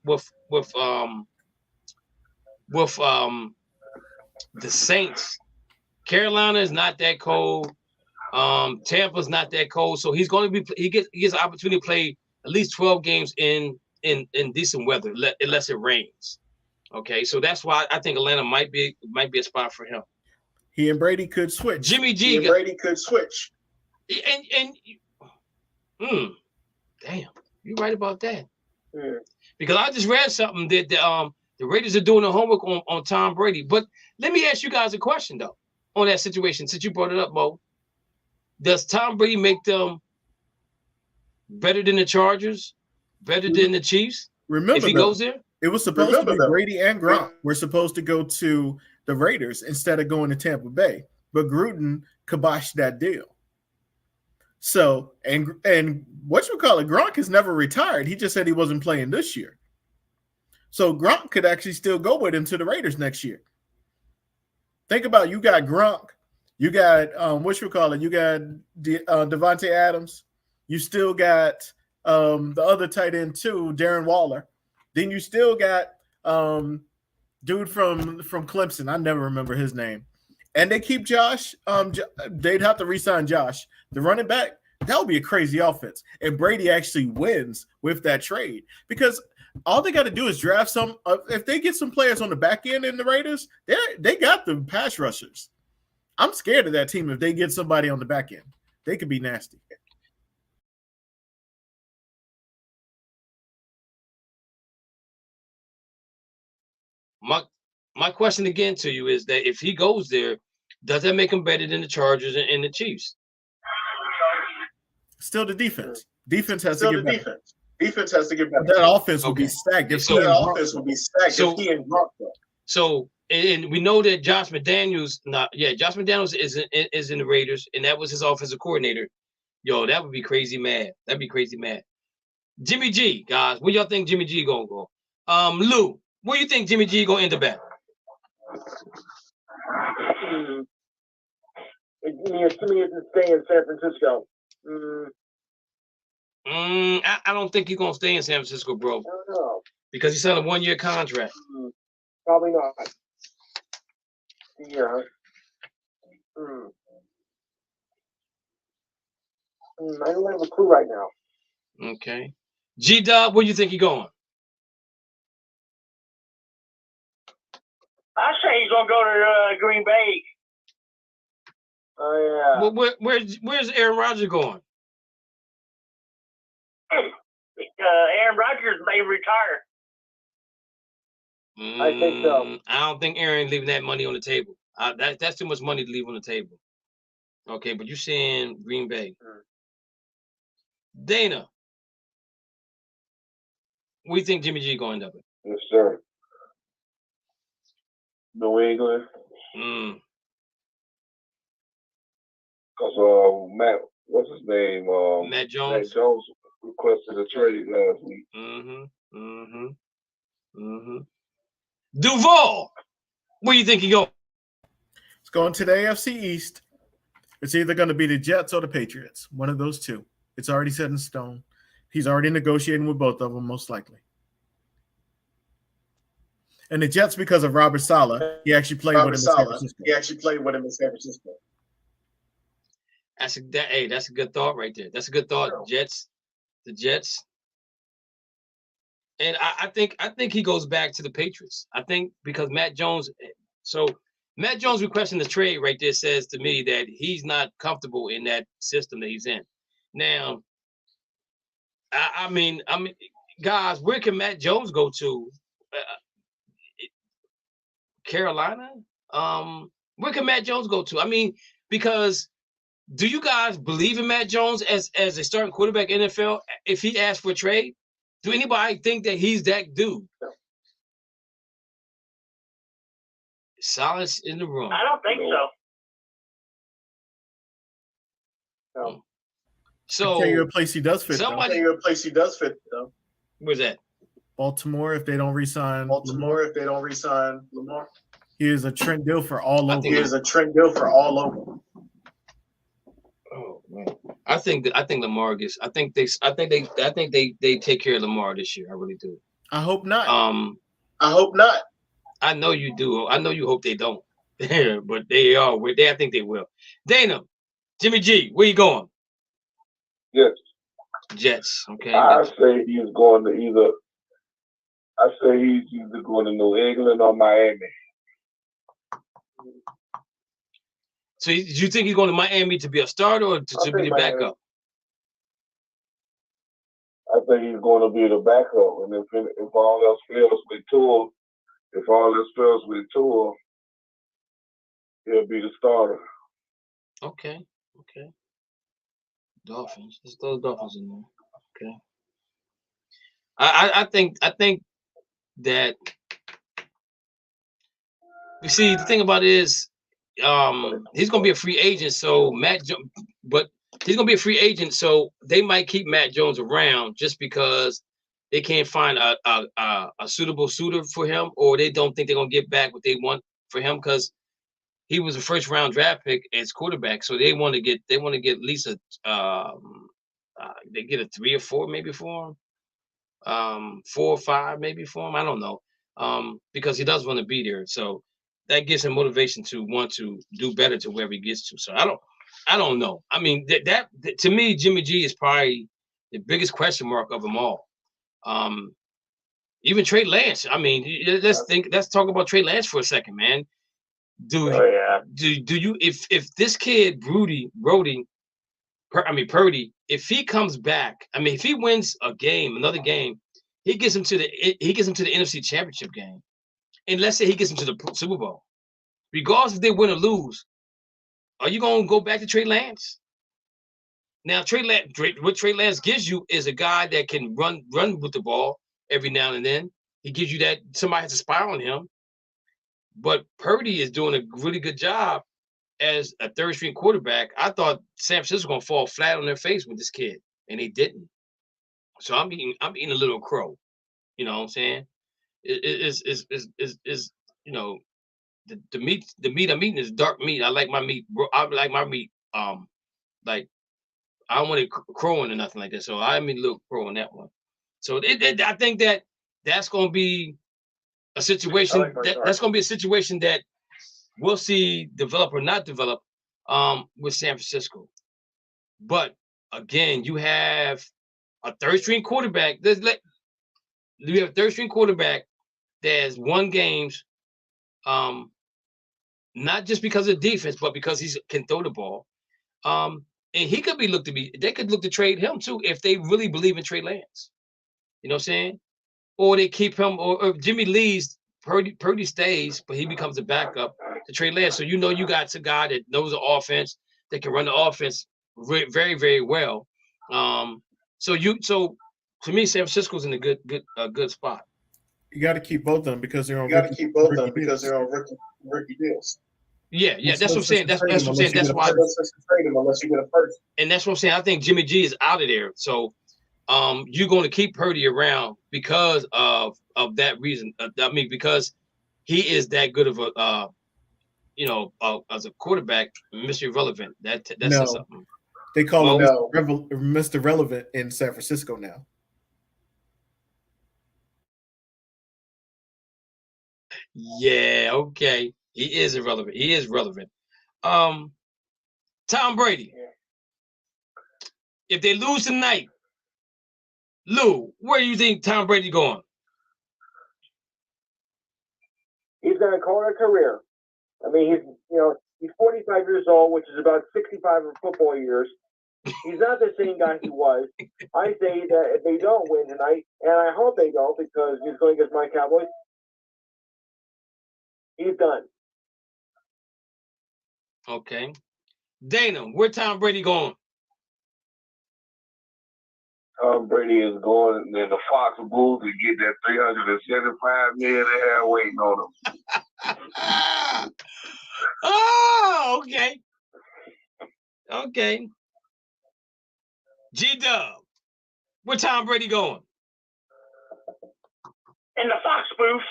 the Saints. Carolina is not that cold. Tampa's not that cold, so he's going to be. He gets an opportunity to play at least 12 games in decent weather, unless it rains. Okay, so that's why I think Atlanta might be a spot for him. He and Brady could switch. Jimmy G. Brady could switch. And damn, you're right about that. Yeah. Because I just read something that the Raiders are doing the homework on Tom Brady. But let me ask you guys a question though on that situation. Since you brought it up, Mo, does Tom Brady make them better than the Chargers, better than the Chiefs? Remember, if he goes there, it was supposed to be Brady and Gronk were supposed to go to the Raiders instead of going to Tampa Bay, but Gruden kiboshed that deal. So, and Gronk has never retired. He just said he wasn't playing this year. So Gronk could actually still go with him to the Raiders next year. Think about it. You got Gronk, you got you got Devontae Adams, you still got the other tight end too, Darren Waller. Then you still got dude from Clemson. I never remember his name. And they keep Josh. They'd have to re-sign Josh. The running back, that would be a crazy offense. And Brady actually wins with that trade because all they got to do is draft some. If they get some players on the back end in the Raiders, they got the pass rushers. I'm scared of that team if they get somebody on the back end. They could be nasty. My question again to you is that if he goes there, does that make him better than the Chargers and the Chiefs? Still the defense. Defense has to get better. Defense has to get better. That offense will be stacked. If he and Gronk go. So, and we know that Josh McDaniels is in the Raiders, and that was his offensive coordinator. Yo, that would be crazy mad. That'd be crazy mad. Jimmy G, guys, where y'all think Jimmy G gonna go? Lou, where you think Jimmy G gonna end up at? To me, it's stay in San Francisco. I don't think he's gonna stay in San Francisco, bro. I don't know. Because he signed a 1-year contract. Probably not. Yeah. I don't have a clue right now. Okay. G-Dub, where you think he going? I say he's gonna go to Green Bay. Oh yeah. Well, where's Aaron Rodgers going? Aaron Rodgers may retire. I think so. I don't think Aaron leaving that money on the table. That's too much money to leave on the table. Okay, but you're saying Green Bay. Dana. Where do you think Jimmy G going to end up at? Yes, sir. New England. Because Matt, what's his name? Matt Jones. Matt Jones requested a trade last week. Duval, where do you think he going? It's going to the AFC East. It's either going to be the Jets or the Patriots. One of those two. It's already set in stone. He's already negotiating with both of them, most likely. And the Jets, because of Robert Saleh, he actually played with him in San Francisco. That's a good thought right there. That's a good thought. The Jets. And I think he goes back to the Patriots. I think because Matt Jones requesting the trade right there says to me that he's not comfortable in that system that he's in. Now, I mean, guys, where can Matt Jones go to? Carolina? Where can Matt Jones go to? I mean, because do you guys believe in Matt Jones as a starting quarterback in the NFL if he asks for a trade? Do anybody think that he's that dude? Silence in the room. I don't think so. No. So I'll tell you a place he does fit. Where's that? Baltimore, if they don't resign. Lamar. He is a trend deal for all over. Oh man, I think Lamar gets. I think they take care of Lamar this year. I really do. I hope not. I know you do. I know you hope they don't. But they are. I think they will. Dana, Jimmy G, where you going? Jets. Okay. I say he's going to either going to New England or Miami. So you think he's going to Miami to be a starter or to be the backup? I think he's going to be the backup, and if all else fails with Tua, he'll be the starter. Okay. Dolphins. Let's throw the Dolphins in there. Okay. I think that you see the thing about it is he's gonna be a free agent, so but he's gonna be a free agent, so they might keep Matt Jones around just because they can't find a suitable suitor for him, or they don't think they're gonna get back what they want for him because he was a first round draft pick as quarterback, so they want to get at least they get a 3 or 4 maybe for him. 4 or 5 maybe for him. I don't know. Because he does want to be there. So that gives him motivation to want to do better to wherever he gets to. So I don't know. I mean, that to me, Jimmy G is probably the biggest question mark of them all. Even Trey Lance. I mean, let's talk about Trey Lance for a second, man. Do you if this kid Purdy, if he comes back, I mean, if he wins another game, he gets him to the NFC Championship game, and let's say he gets him to the Super Bowl, regardless if they win or lose, are you gonna go back to Trey Lance? Now, what Trey Lance gives you is a guy that can run with the ball every now and then. He gives you that somebody has to spy on him, but Purdy is doing a really good job as a third string quarterback. I thought San Francisco was gonna fall flat on their face with this kid, and they didn't. So I'm eating a little crow. You know what I'm saying? Is you know, the meat I'm eating is dark meat. I like my meat. I like my meat. Like I don't want it crowing or nothing like that. So I mean a little crow on that one. So I think that's gonna be a situation that's gonna be a situation that we'll see develop or not develop with San Francisco. But again, you have a third string quarterback. You have a third string quarterback that has won games, not just because of defense, but because he can throw the ball. And he could be they could look to trade him too if they really believe in Trey Lance. You know what I'm saying? Or they keep him, or if Jimmy leaves, Purdy stays, but he becomes a backup to Trey Lance. So you know you got a guy that knows the offense, that can run the offense very, very well. So to me, San Francisco's in a good spot. You got to keep both of them because they're on. You got to keep both of them because they're on rookie deals. Yeah, that's what I'm saying. That's what I'm saying. That's why. Unless you get a first. And that's what I'm saying. I think Jimmy G is out of there. So, you're going to keep Purdy around because of that reason. I mean, because he is that good of a, as a quarterback, Mr. Irrelevant. That's something. They call him Mr. Relevant in San Francisco now. Yeah, okay. He is irrelevant. He is relevant. Tom Brady. If they lose tonight, Lou, where do you think Tom Brady going? He's going to call it a career. I mean, he's 45 years old, which is about 65 of football years. He's not the same guy he was. I say that if they don't win tonight, and I hope they don't because he's going against my Cowboys, he's done. Okay. Dana, where Tom Brady going? Tom Brady is going in the Fox booth to get that $375 million they have waiting on him. Oh, okay. Okay. G-Dub, where Tom Brady going? In the Fox booth.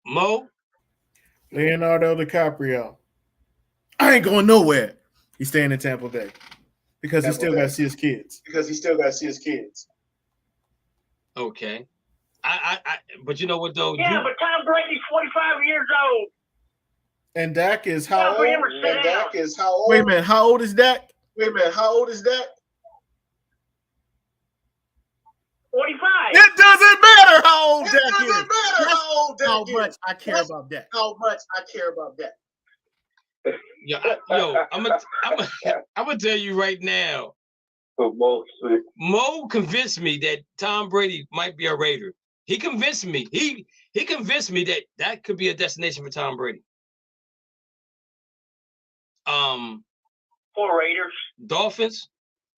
Mo? Leonardo DiCaprio. I ain't going nowhere. He's staying in Tampa Bay because he still got to see his kids. Okay. But you know what though? Yeah, but Tom Brady's 45 years old. And Dak is how old? Wait a minute, how old is Dak? 45. It doesn't matter how old Dak is. How much I care about Dak. I'm gonna tell you right now. Mo convinced me that Tom Brady might be a Raider. He convinced me. He convinced me that could be a destination for Tom Brady. For Raiders. Dolphins,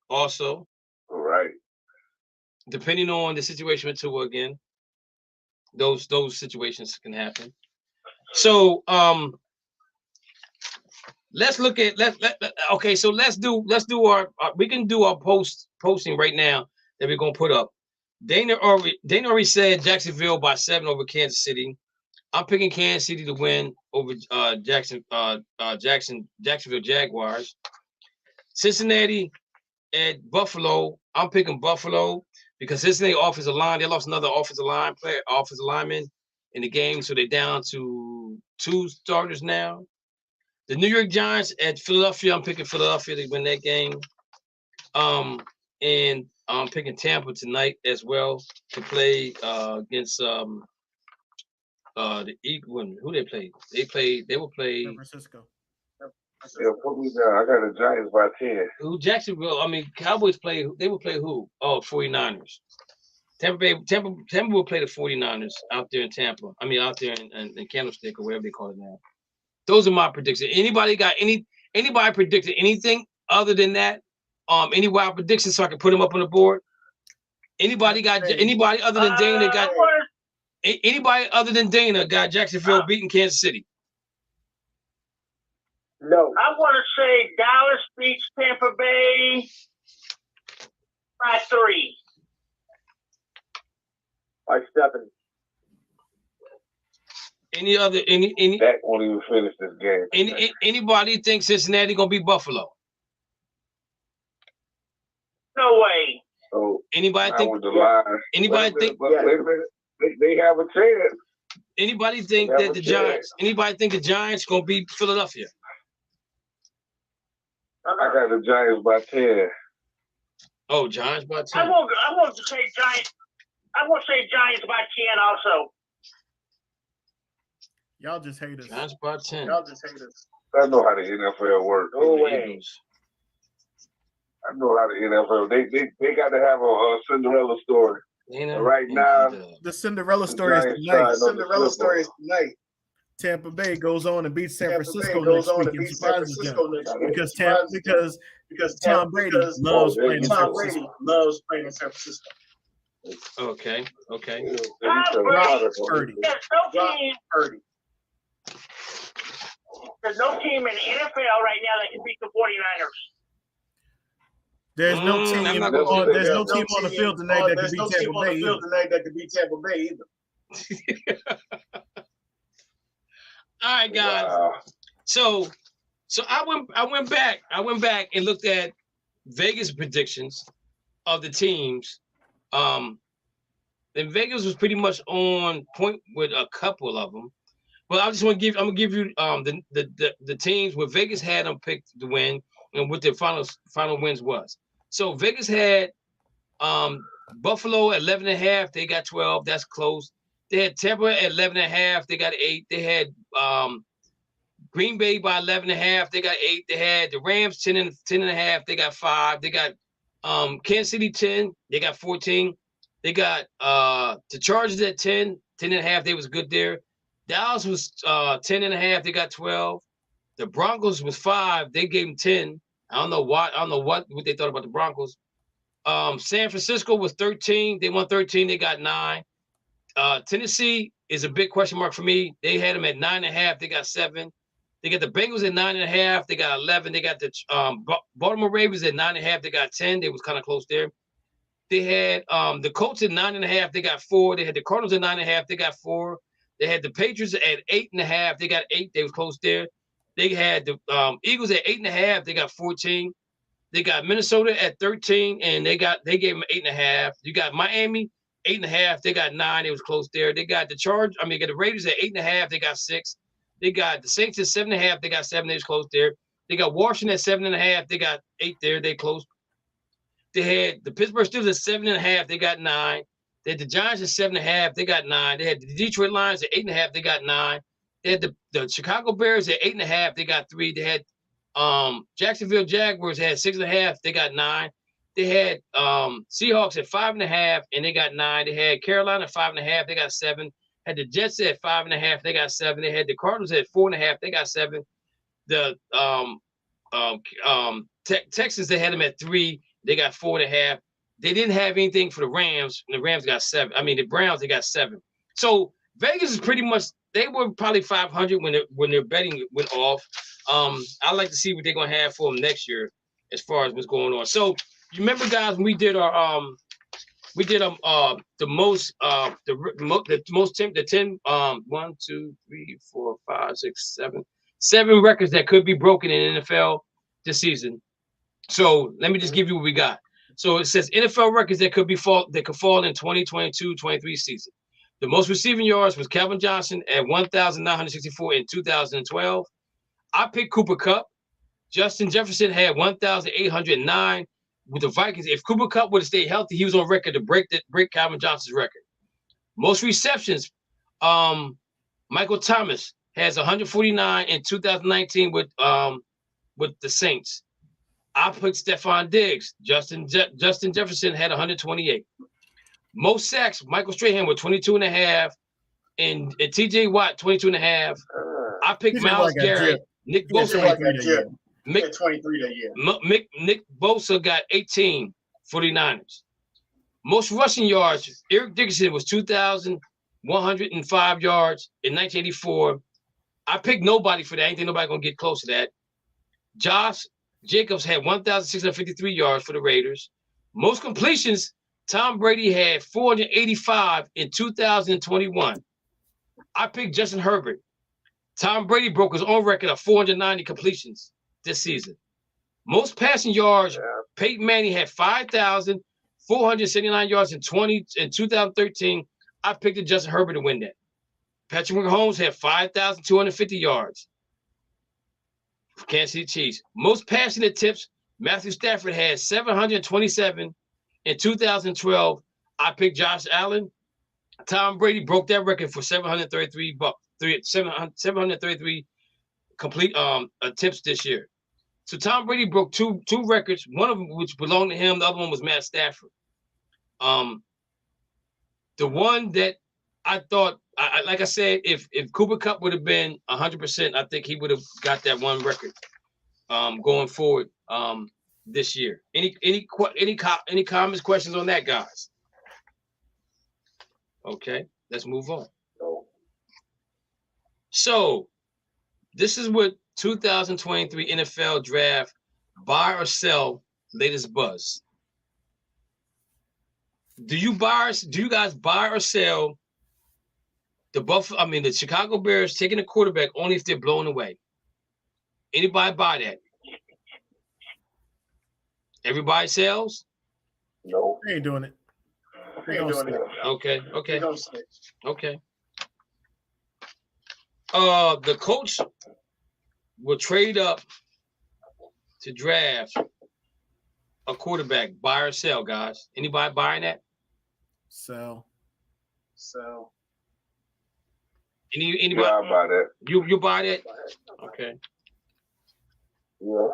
also. Right. Depending on the situation with Tua again, those situations can happen. So let's look at okay. So let's do our we can do our posting right now that we're gonna put up. Dana already said Jacksonville by 7 over Kansas City. I'm picking Kansas City to win over Jacksonville Jaguars. Cincinnati at Buffalo. I'm picking Buffalo because Cincinnati offensive line. They lost another offensive lineman in the game, so they're down to 2 starters now. The New York Giants at Philadelphia. I'm picking Philadelphia to win that game. And I'm picking Tampa tonight as well to play against the Eagles. Who they played? They will play San Francisco. Yeah, put me down. I got the Giants by 10. Who Jacksonville? I mean, Cowboys play. They will play who? Oh, 49ers. Tampa will play the 49ers out there in Tampa. I mean, out there in Candlestick or whatever they call it now. Those are my predictions. Anybody predicted anything other than that? Any wild predictions so I can put them up on the board? Anybody other than Dana got anybody other than Dana got Jacksonville beating Kansas City? No. I want to say Dallas beats Tampa Bay by 3. By 7. Any Dak won't even finish this game. Anybody think Cincinnati gonna beat Buffalo? No way. So anybody think? Wait a minute. They have a chance. Anybody think that the Giants? Anybody think the Giants gonna beat Philadelphia? I got the Giants by 10. Oh, Giants by 10. I want to say Giants. I want to say Giants by 10 also. Y'all just hate us. Giants by 10. I know how the NFL works. No way. I know how the NFL. They got to have a Cinderella story. Right now, the Cinderella story is tonight. Tampa Bay goes on and beats San Francisco next week and surprises them because Because Tom Brady loves playing in San Francisco. loves playing in San Francisco. Okay. Purdy. There's no team in the NFL right now that can beat the 49ers. There's no team. There's no team on the field tonight that can beat Tampa Bay either. All right, guys. Wow. So I went back and looked at Vegas predictions of the teams. And Vegas was pretty much on point with a couple of them. But I'm gonna give you the teams where Vegas had them picked to win and what their final wins was. So Vegas had Buffalo at 11.5, they got 12, that's close. They had Tampa at 11.5, they got 8. They had Green Bay by 11.5, they got 8. They had the Rams 10.5, they got 5. They got Kansas City 10, they got 14. They got the Chargers at 10.5, they was good there. Dallas was 10.5, they got 12. The Broncos was 5, they gave them 10. I don't know what they thought about the Broncos. San Francisco was 13, they won 13, they got 9. Tennessee is a big question mark for me. They had them at 9.5, they got 7. They got the Bengals at 9.5, they got 11. They got the Baltimore Ravens at 9.5, they got 10. They was kind of close there. They had the Colts at 9.5, they got 4. They had the Cardinals at 9.5, they got 4. They had the Patriots at 8.5, they got 8. They was close there. They had the Eagles at 8.5, they got 14. They got Minnesota at 13, and they gave them 8.5. You got Miami 8.5, they got 9. It was close there. They got the got the Raiders at 8.5, they got 6. They got the Saints at 7.5, they got 7. They was close there. They got Washington at 7.5, they got 8 there. They closed. They had the Pittsburgh Steelers at 7.5, they got 9. They had the Giants at 7.5, they got 9. They had the Detroit Lions at 8.5, they got 9. They had the Chicago Bears at 8.5, they got 3. They had Jacksonville Jaguars had 6.5, they got 9. They had Seahawks at 5.5, and they got 9. They had Carolina at 5.5, they got 7. Had the Jets at 5.5, they got 7. They had the Cardinals at 4.5, they got 7. The Texans, they had them at 3, they got 4.5. They didn't have anything for the Rams, and the Rams got 7. I mean, the Browns, they got 7. So Vegas is pretty much, they were probably 500 when their betting went off. I'd like to see what they're gonna have for them next year as far as what's going on. So you remember, guys, when we did our the most 10 1, 2, 3, 4, 5, 6, 7 records that could be broken in NFL this season. So let me just give you what we got. So it says NFL records that could fall in 2022-23 season. The most receiving yards was Calvin Johnson at 1,964 in 2012. I picked Cooper Kupp. Justin Jefferson had 1,809 with the Vikings. If Cooper Kupp would have stayed healthy, he was on record to break Calvin Johnson's record. Most receptions, Michael Thomas has 149 in 2019 with the Saints. I put Stephon Diggs. Justin Jefferson had 128. Most sacks, Michael Strahan with 22.5, and TJ Watt 22.5. I picked Myles Garrett. Nick Bosa got 23 that year. Nick Bosa got 18 for the Niners. Most rushing yards, Eric Dickerson was 2,105 yards in 1984. I picked nobody for that. I ain't think nobody gonna get close to that. Josh Jacobs had 1,653 yards for the Raiders. Most completions, Tom Brady had 485 in 2021. I picked Justin Herbert. Tom Brady broke his own record of 490 completions this season. Most passing yards, Peyton Manning had 5,479 yards in 2013. I picked Justin Herbert to win that. Patrick Mahomes had 5,250 yards. Kansas City Chiefs. Most passing attempts, Matthew Stafford had 727 in 2012. I picked Josh Allen. Tom Brady broke that record for 733 complete attempts this year. So Tom Brady broke two records, one of them which belonged to him, the other one was Matt Stafford. The one that I thought, like I said, if Cooper Kupp would have been 100%, I think he would have got that one record going forward. this year? Any comments, questions on that, guys? Okay, let's move on. So this is what 2023 NFL draft buy or sell latest buzz. Do you guys buy or sell the Chicago Bears taking a quarterback only if they're blown away? Anybody buy that? Everybody sells? No. They ain't doing it. Okay. The coach will trade up to draft a quarterback, buy or sell, guys. Anybody buying that? Sell. Anybody? Yeah, I buy that. You buy that? Okay. Yeah.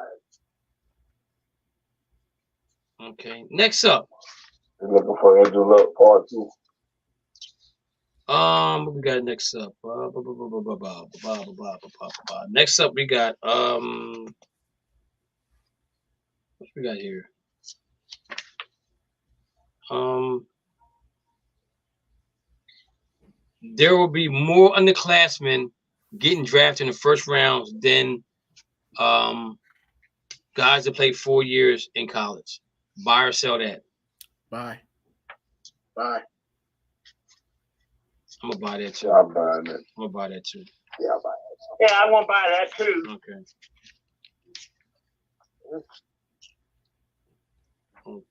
Okay. Next up. You're looking for Andrew Luck part 2. What we got next up? Next up we got what we got here? There will be more underclassmen getting drafted in the first round than guys that play 4 years in college. Buy or sell that? Buy. I'm gonna buy that too. Yeah, I'm buying it. I'm gonna buy that too. Yeah, I buy it. Yeah, I want to buy that too.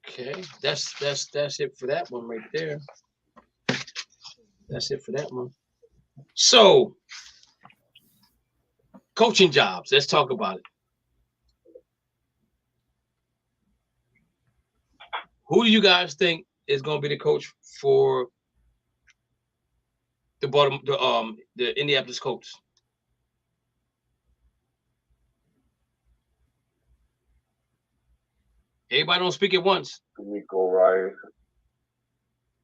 Okay. That's it for that one right there. That's it for that one. So, coaching jobs. Let's talk about it. Who do you guys think is going to be the coach for the Indianapolis Colts? Everybody don't speak at once. Nico Ryan.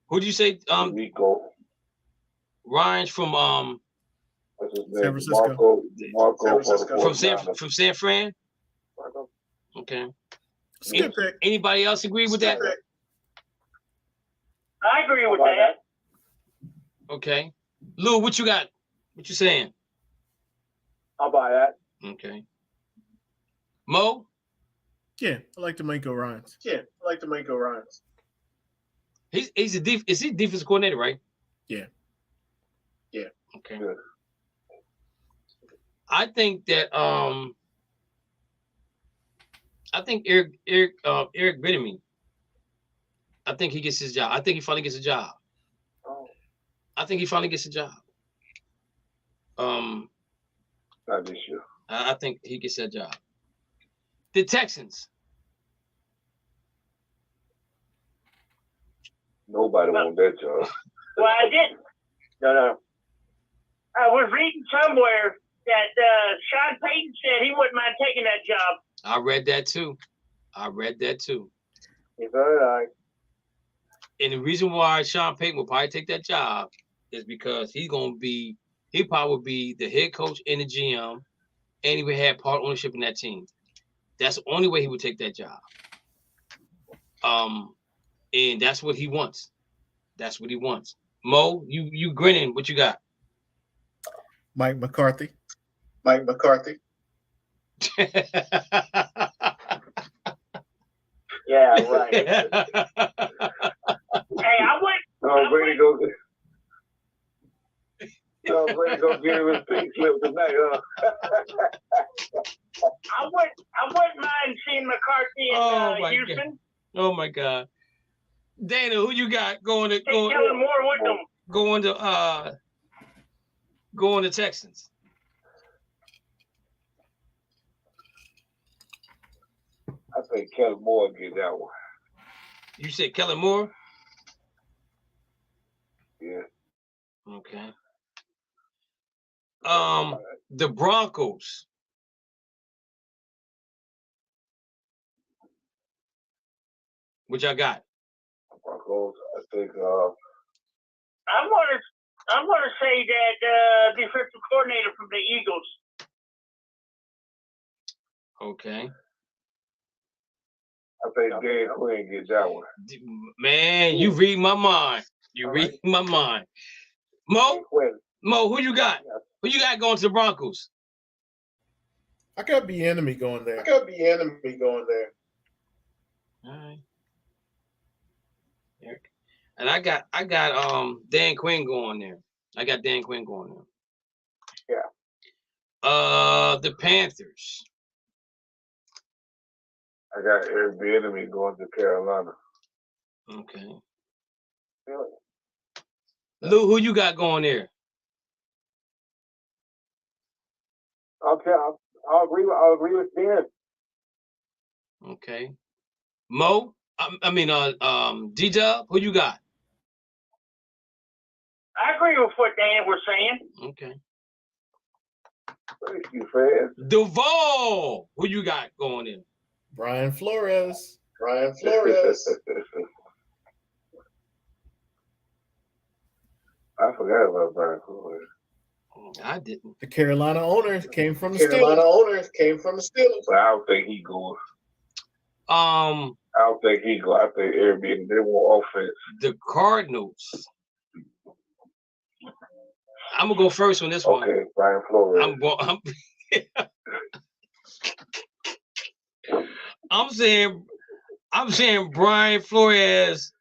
Who do you say? Nico. Ryan's from What's his name? San Francisco. Marco from San Fran. Okay. Skip it. Anybody else agree with that? I agree with that. Okay. Lou, what you got? What you saying? I'll buy that. Okay. Mo? Yeah, I like DeMeco Ryans. Is he defensive coordinator, right? Yeah. Okay. Good. I think that Eric Bieniemy. I think he gets his job. I think he finally gets a job. I think he finally gets a job. Not this year. I think he gets that job. The Texans. Nobody won that job. Well, I didn't. No. I was reading somewhere that Sean Payton said he wouldn't mind taking that job. I read that too. So did I. And the reason why Sean Payton will probably take that job is because he probably would be the head coach and the GM, and he would have part ownership in that team. That's the only way he would take that job. And that's what he wants. Mo, you grinning. What you got? Mike McCarthy. Yeah, right. Hey, I went. Brady go get him his pink slip tonight, huh? I wouldn't mind seeing McCarthy in Houston. God. Oh my God. Dana, who you got going to Texans? I think Kellen Moore get that one. You said Kellen Moore? Yeah. Okay. The Broncos. What y'all got? Broncos, I think I'm gonna say that defensive coordinator from the Eagles. Okay. I think Dan Quinn gets that one. Man, you read my mind. You read my mind. Mo, who you got? Who you got going to the Broncos? I got B enemy going there. All right. And I got Dan Quinn going there. I got Dan Quinn going there. Yeah. The Panthers. I got Eric Bieniemy going to Carolina. Okay. Lou, who you got going there? Okay, I'll agree with Ben. Okay. Mo, D-Dub, who you got? I agree with what Dan was saying. Okay. Thank you, Fred. Duval, who you got going in? Brian Flores. I forgot about Brian Flores. I didn't. The Carolina owners came from the Steelers. But I don't think he goes. I don't think he go. I think Airbnb they want offense. The Cardinals. I'm gonna go first on this one. Okay, Brian Flores. I'm saying Brian Flores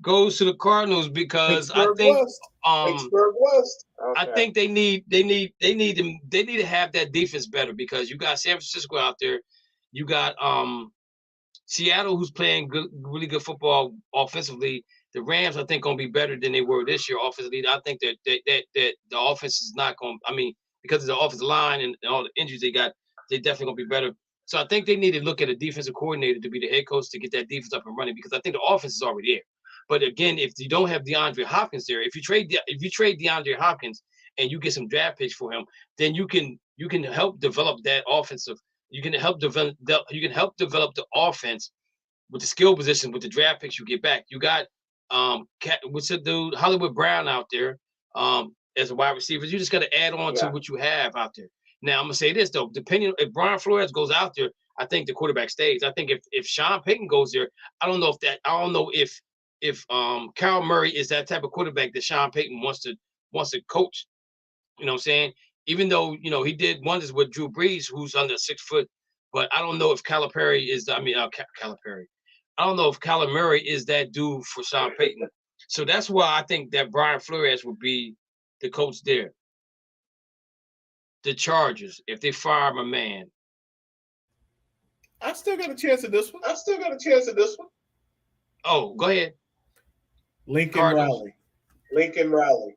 goes to the Cardinals because Pittsburgh I think West. Pittsburgh West. Okay. I think they need to have that defense better because you got San Francisco out there, you got Seattle who's playing really good football offensively. The Rams I think gonna be better than they were this year offensively. I think that the offense is not going. I mean, because of the offensive line and all the injuries they got, they definitely gonna be better. So I think they need to look at a defensive coordinator to be the head coach to get that defense up and running because I think the offense is already there. But again, if you don't have DeAndre Hopkins there, if you trade DeAndre Hopkins and you get some draft picks for him, then you can help develop that offensive. You can help develop the offense with the skill position with the draft picks you get back. You got what's the dude Hollywood Brown out there as a wide receiver. You just got to add on to what you have out there. Now I'm gonna say this though, depending if Brian Flores goes out there, I think the quarterback stays. I think if Sean Payton goes there, I don't know if Kyle Murray is that type of quarterback that Sean Payton wants to coach. You know what I'm saying? Even though he did wonders with Drew Brees, who's under 6 foot, but I don't know if Calipari is. Calipari. I don't know if Kyler Murray is that dude for Sean Payton. So that's why I think that Brian Flores would be the coach there. The Chargers, if they fire my man. I still got a chance at this one. Oh, go ahead. Lincoln Cardinals. Riley.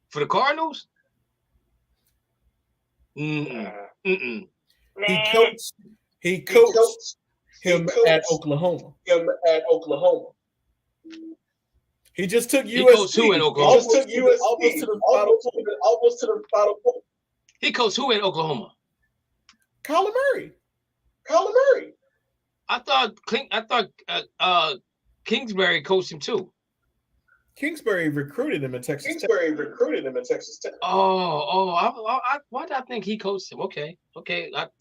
For the Cardinals? He coached him at Oklahoma. He just took USC. He coached who in Oklahoma? Almost to the Final Four. He coached who in Oklahoma? Kyler Murray. I thought Kingsbury coached him too. Kingsbury recruited him in Texas Tech. Why did I think he coached him? Okay.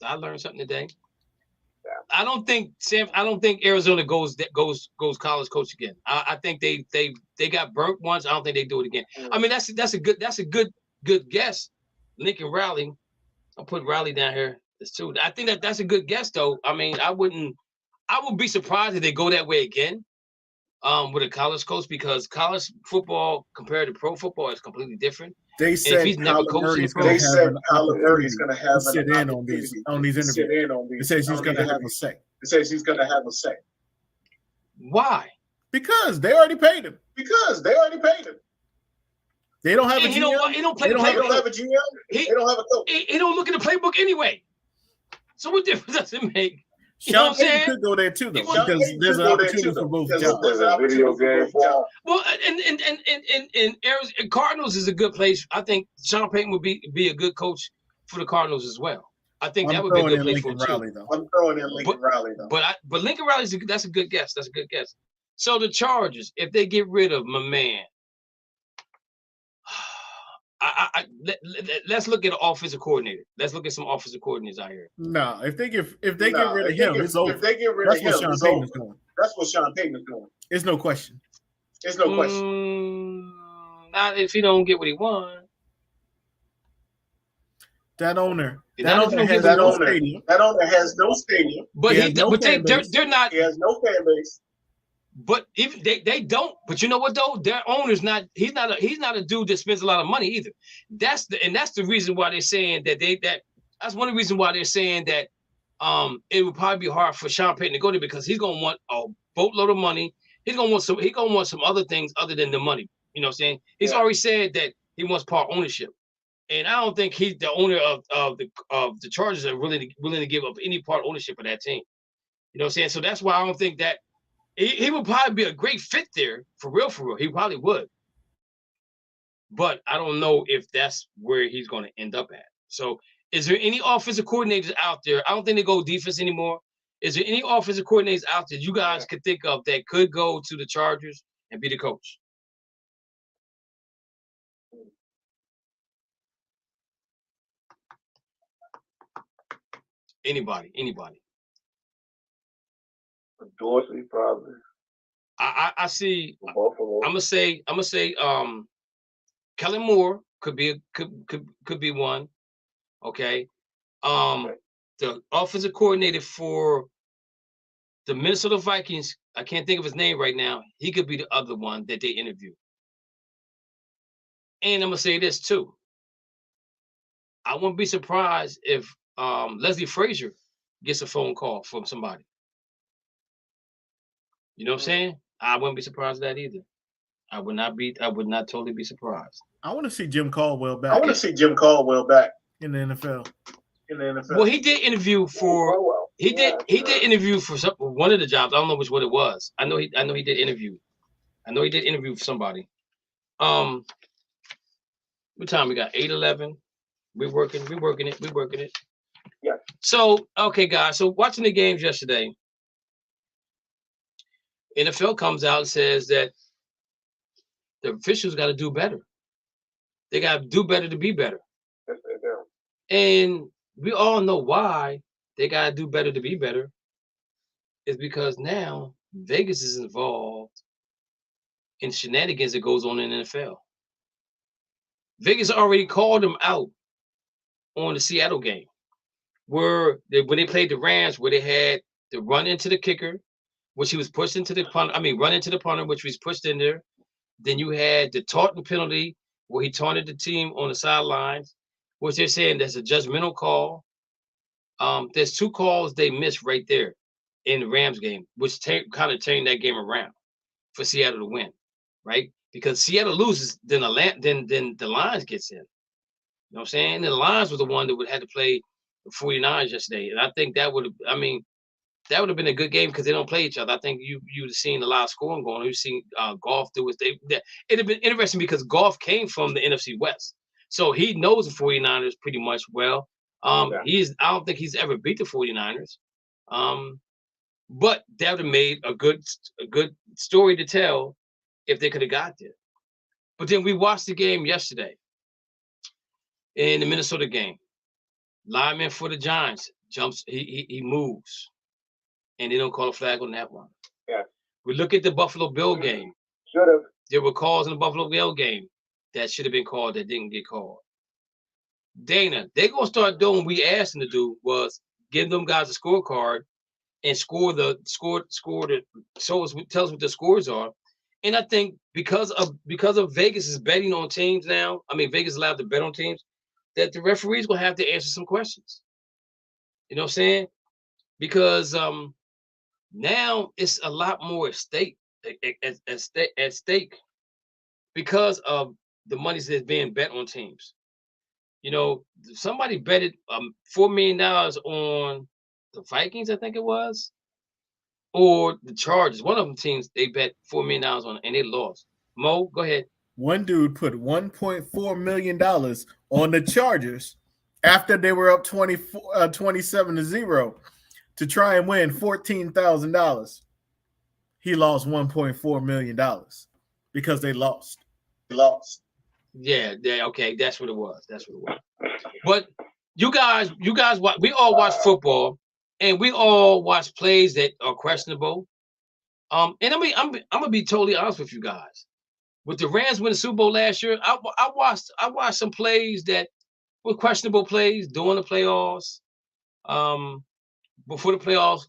I learned something today. I don't think Arizona goes college coach again. I think they got burnt once. I don't think they do it again. I mean that's a good guess. Lincoln Riley. I'll put Riley down here. That's too. I think that's a good guess though. I mean I would be surprised if they go that way again. With a college coach because college football compared to pro football is completely different. They said Kyler Murray's going to have to sit in on these interviews. It says he's going to have a say. Why? Because they already paid him. They don't have a GM. He don't play the playbook. They don't have a GM. They don't have a coach. He don't look at the playbook anyway. So what difference does it make? You Sean Payton could go there too, though, because there's an opportunity for both jobs. There's a video game for. Well, and Arizona, Cardinals is a good place. I think Sean Payton would be a good coach for the Cardinals as well. I think that would be a good place for him too. I'm throwing in Lincoln Riley though. But Lincoln Riley's that's a good guess. That's a good guess. So the Chargers, if they get rid of my man, Let's look at an offensive coordinator. Let's look at some offensive coordinators out here. No, if they get rid of him, it's over. If they get rid That's of what him, Sean it's Payton over. is doing. That's what Sean Payton is doing. It's no question. It's no question. Not if he don't get what he wants. That owner has no stadium. But they're not. He has no fan base. But even they don't. But you know what though? Their owner's not. He's not a dude that spends a lot of money either. That's the reason why they're saying that that's one of the reasons why they're saying that it would probably be hard for Sean Payton to go there because he's gonna want a boatload of money. He's gonna want some other things other than the money. You know what I'm saying? He's already said that he wants part ownership. And I don't think he's the owner of the Chargers are willing to give up any part ownership of that team. You know what I'm saying? So that's why I don't think that he would probably be a great fit there for real. He probably would. But I don't know if that's where he's going to end up at. So is there any offensive coordinators out there? I don't think they go defense anymore. Is there any offensive coordinators out there you guys could think of that could go to the Chargers and be the coach? Anybody. Dorsey probably. I see. Buffalo. I'm gonna say Kellen Moore could be one. Okay. The offensive coordinator for the Minnesota Vikings, I can't think of his name right now. He could be the other one that they interview. And I'm gonna say this too. I wouldn't be surprised if Leslie Frazier gets a phone call from somebody. You know what I'm saying? I wouldn't be surprised at that either. I would not totally be surprised. I want to see Jim Caldwell back. I want to see Jim Caldwell back in the NFL. Well, he did interview for interview for one of the jobs. I don't know which one it was. I know he did interview. I know he did interview for somebody. What time we got? 8:11. We're working it. Yeah. So, okay, guys. So watching the games yesterday, NFL comes out and says that the officials got to do better. They got to do better to be better. Yes, they do. And we all know why they got to do better to be better. It's because now Vegas is involved in shenanigans that goes on in the NFL. Vegas already called them out on the Seattle game, when they played the Rams, where they had to run into the kicker, which he was pushed into the punter. Run into the punter, which was pushed in there. Then you had the taunting penalty, where he taunted the team on the sidelines, which they're saying that's a judgmental call. There's two calls they missed right there in the Rams game, which kind of turned that game around for Seattle to win, right? Because Seattle loses, then the Lions gets in. You know what I'm saying? And the Lions were the one that would have to play the 49ers yesterday. And I think that would have been a good game because they don't play each other. I think you'd have seen a lot of scoring going on. You've seen Goff do it'd have been interesting because Goff came from the NFC West. So he knows the 49ers pretty much well. I don't think he's ever beat the 49ers. But that would have made a good story to tell if they could have got there. But then we watched the game yesterday in the Minnesota game. Lineman for the Giants jumps, he moves, and they don't call a flag on that one. Yeah. We look at the Buffalo Bill game. Should have. There were calls in the Buffalo Bill game that should have been called that didn't get called. Dana, they're gonna start doing what we asked them to do, was give them guys a scorecard and tell us what the scores are. And I think because of Vegas is betting on teams now, Vegas is allowed to bet on teams, that the referees will have to answer some questions. You know what I'm saying? Because now it's a lot more at stake because of the money that's being bet on teams. You know, somebody betted $4 million on the Vikings, I think it was, or the Chargers. One of them teams they bet $4 million on, and they lost. Mo, go ahead. One dude put $1.4 million on the Chargers after they were up 27-0 to try and win $14,000. He lost $1.4 million because they lost. Yeah, okay, that's what it was. But you guys, we all watch football, and we all watch plays that are questionable. And I'm gonna be totally honest with you guys. With the Rams winning the Super Bowl last year, I watched some plays that were questionable plays during the playoffs, before the playoffs.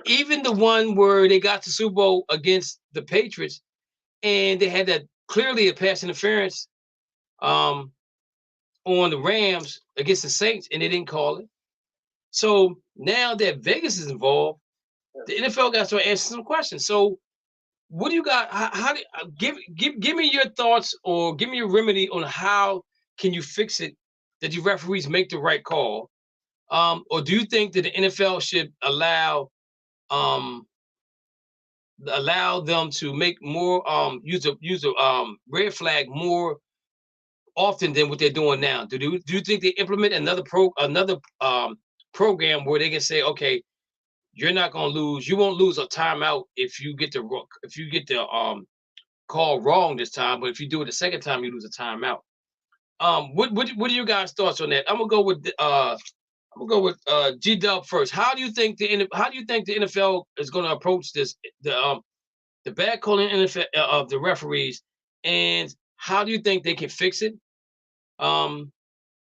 Even the one where they got to Super Bowl against the Patriots, and they had that clearly a pass interference on the Rams against the Saints, and they didn't call it. So now that Vegas is involved, the NFL got to start answering some questions. So what do you got? How do give me your thoughts, or give me your remedy on how can you fix it that the referees make the right call? Or do you think that the NFL should allow them to make more use a red flag more often than what they're doing now? Do you think they implement another program where they can say, okay, you're not gonna lose, you won't lose a timeout if you get the call wrong this time, but if you do it the second time, you lose a timeout. What are you guys' thoughts on that? I'm gonna go with G Dub first. How do you think the NFL is gonna approach this, the bad calling NFL of the referees, and how do you think they can fix it? I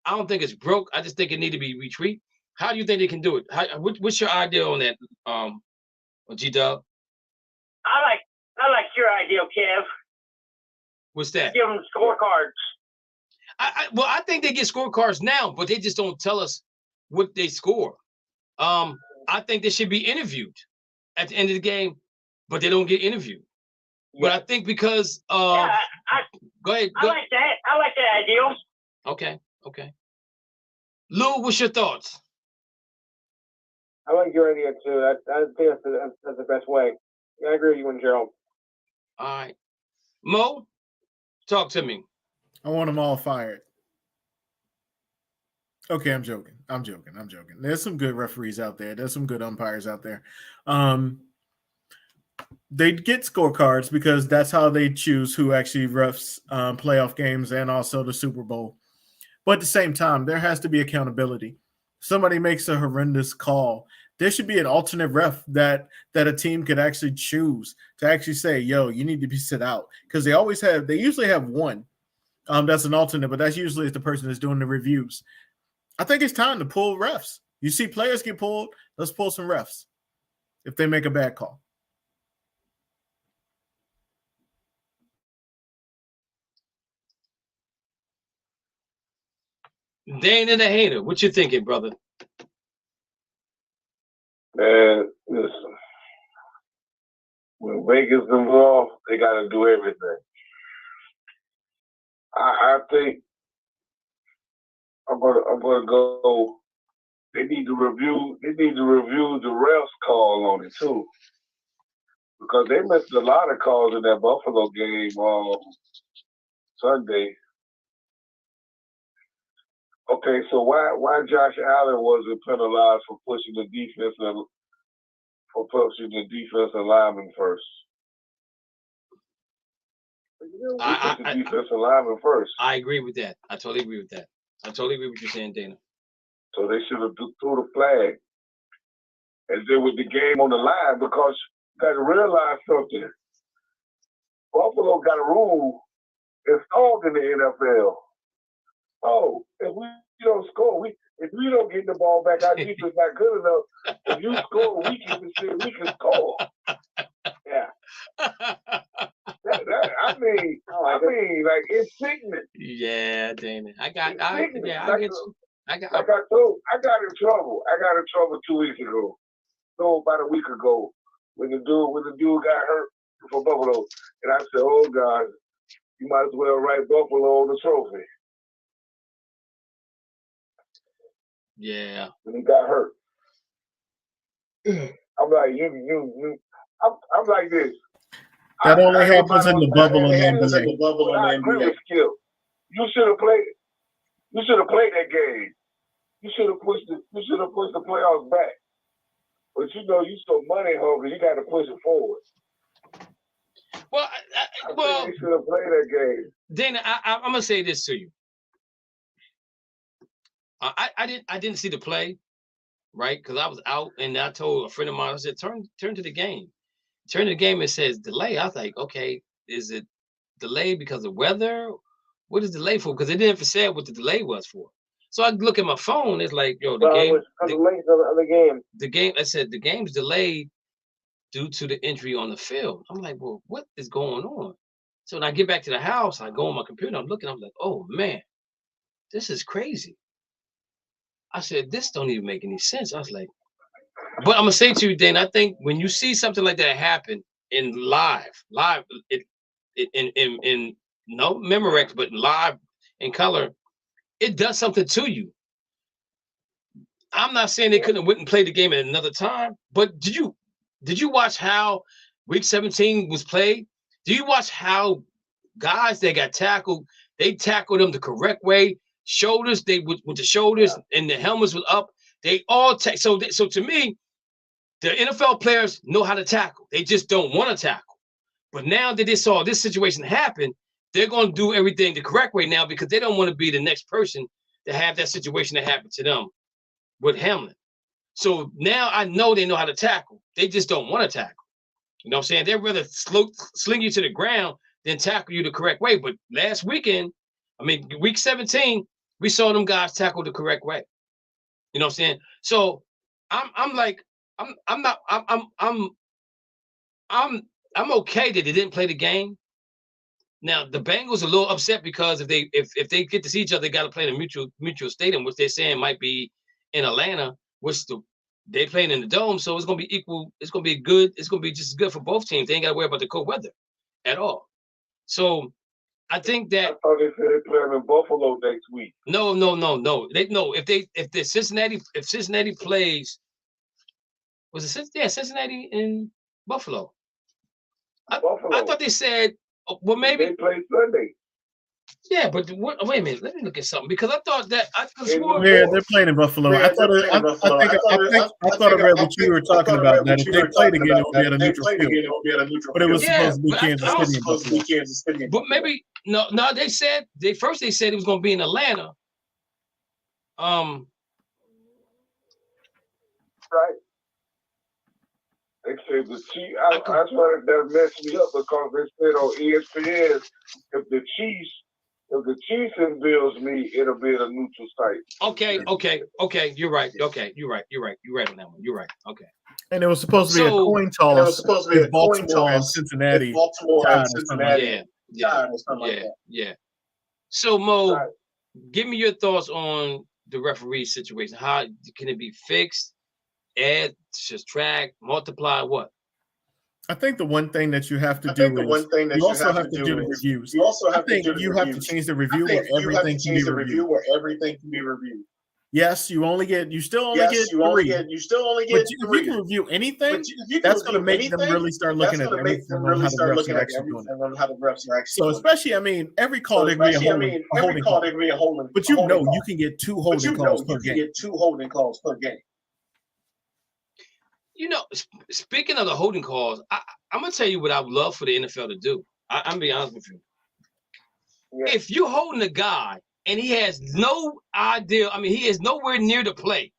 don't think it's broke. I just think it need to be retweaked. How do you think they can do it? What's your idea on that, G Dub? I like your idea, Kev. What's that? Give them scorecards. I think they get scorecards now, but they just don't tell us what they score. I think they should be interviewed at the end of the game, but they don't get interviewed. Yeah. But I think because go ahead. I like that. I like that idea. Okay. Lou, what's your thoughts? I like your idea too. I think that's the best way. Yeah, I agree with you and Gerald. All right, Mo, talk to me. I want them all fired. Okay, I'm joking. There's some good referees out there. There's some good umpires out there. They get scorecards because that's how they choose who actually refs playoff games and also the Super Bowl. But at the same time, there has to be accountability. Somebody makes a horrendous call. There should be an alternate ref that a team could actually choose to actually say, yo, you need to be sit out. Because they usually have one that's an alternate, but that's usually the person that's doing the reviews. I think it's time to pull refs. You see players get pulled, let's pull some refs if they make a bad call. Dana the Hater, what you thinking, brother? Man, listen. When Vegas involved, they got to do everything. I think I'm gonna go. They need to review the refs call on it too, because they missed a lot of calls in that Buffalo game Sunday. Okay, so why Josh Allen wasn't penalized for pushing the defensive lineman first? Defensive lineman first. I agree with that. I totally agree with that. I totally agree with what you're saying, Dana. So they should have threw the flag, and then with the game on the line, because you got to realize something. Buffalo got a rule installed in the NFL. Oh, if we don't score, if we don't get the ball back, our defense not good enough. If you score, we can score. Yeah. I mean, like it's sickening. Yeah, Dana. I got in trouble. I got in trouble 2 weeks ago. No, about a week ago, when the dude got hurt for Buffalo, and I said, "Oh God, you might as well write Buffalo on the trophy." Yeah. When he got hurt, I'm like, I'm like this. That only happens in the bubble in the NBA. You should have played that game. You should have pushed the playoffs back. But you so money hungry, you got to push it forward. Well, Well, they should have played that game. Dana, I'm gonna say this to you. I didn't see the play, right? Because I was out, and I told a friend of mine, I said, turn to the game. Turn to the game. It says delay. I was like, okay, is it delay because of weather? What is delay for? Because it didn't say what the delay was for. So I look at my phone. It's like, yo, the game. The length of the game. The game. I said the game's delayed due to the injury on the field. I'm like, well, what is going on? So when I get back to the house, I go on my computer. I'm looking. I'm like, oh man, this is crazy. I said, this don't even make any sense. I was like, but I'm gonna say to you, Dan, I think when you see something like that happen in live, in no Memorex, but live in color, it does something to you. I'm not saying they couldn't have went and played the game at another time, but did you watch how Week 17 was played? Do you watch how guys that got tackled, they tackled them the correct way? Shoulders, they with the shoulders and the helmets was up. They all so to me, the NFL players know how to tackle. They just don't want to tackle. But now that they saw this situation happen, they're going to do everything the correct way now because they don't want to be the next person to have that situation that happened to them with Hamlin. So now I know they know how to tackle. They just don't want to tackle. You know what I'm saying? They'd rather sling you to the ground than tackle you the correct way. But last weekend, I mean, week 17, we saw them guys tackle the correct way. You know what I'm saying? So I'm okay that they didn't play the game. Now the Bengals are a little upset because if they get to see each other, they got to play in a mutual stadium, which they're saying might be in Atlanta, which they playing in the dome, so it's gonna be equal. It's gonna be good. It's gonna be just good for both teams. They ain't got to worry about the cold weather at all. So I think that. I thought they said they're playing in Buffalo next week. No. If Cincinnati plays, was it Cincinnati in Buffalo? I thought they said, well, maybe they play Sunday. Yeah, but wait a minute. Let me look at something because I thought that they're playing in Buffalo. I thought I read what you were talking about. That if they played again, it would be at a neutral field. But it was supposed to be Kansas City. But maybe no. They said it was going to be in Atlanta. Right. They said the Chiefs. I thought that messed me up because they said on ESPN if the Chiefs and Bills meet, it'll be at a neutral site. Okay. You're right. Okay, you're right on that one. You're right. Okay. And it was supposed to be a coin toss. It was supposed to be Baltimore and Cincinnati. Yeah. So Mo, give me your thoughts on the referee situation. How can it be fixed? Add, subtract, multiply, what? I think the one thing that you have to do is you also have to do the reviews. I think you have to change the review where everything can be reviewed. Yes, you still only get three. But if you can review anything, that's going to make them really start looking at everything on how the refs are actually doing it. So especially, I mean, every call they agree a holding call. But you can get two holding calls per game. You know, speaking of the holding calls, I'm going to tell you what I would love for the NFL to do. I'm going to be honest with you. Yeah. If you're holding a guy and he has no idea, I mean, he is nowhere near the play.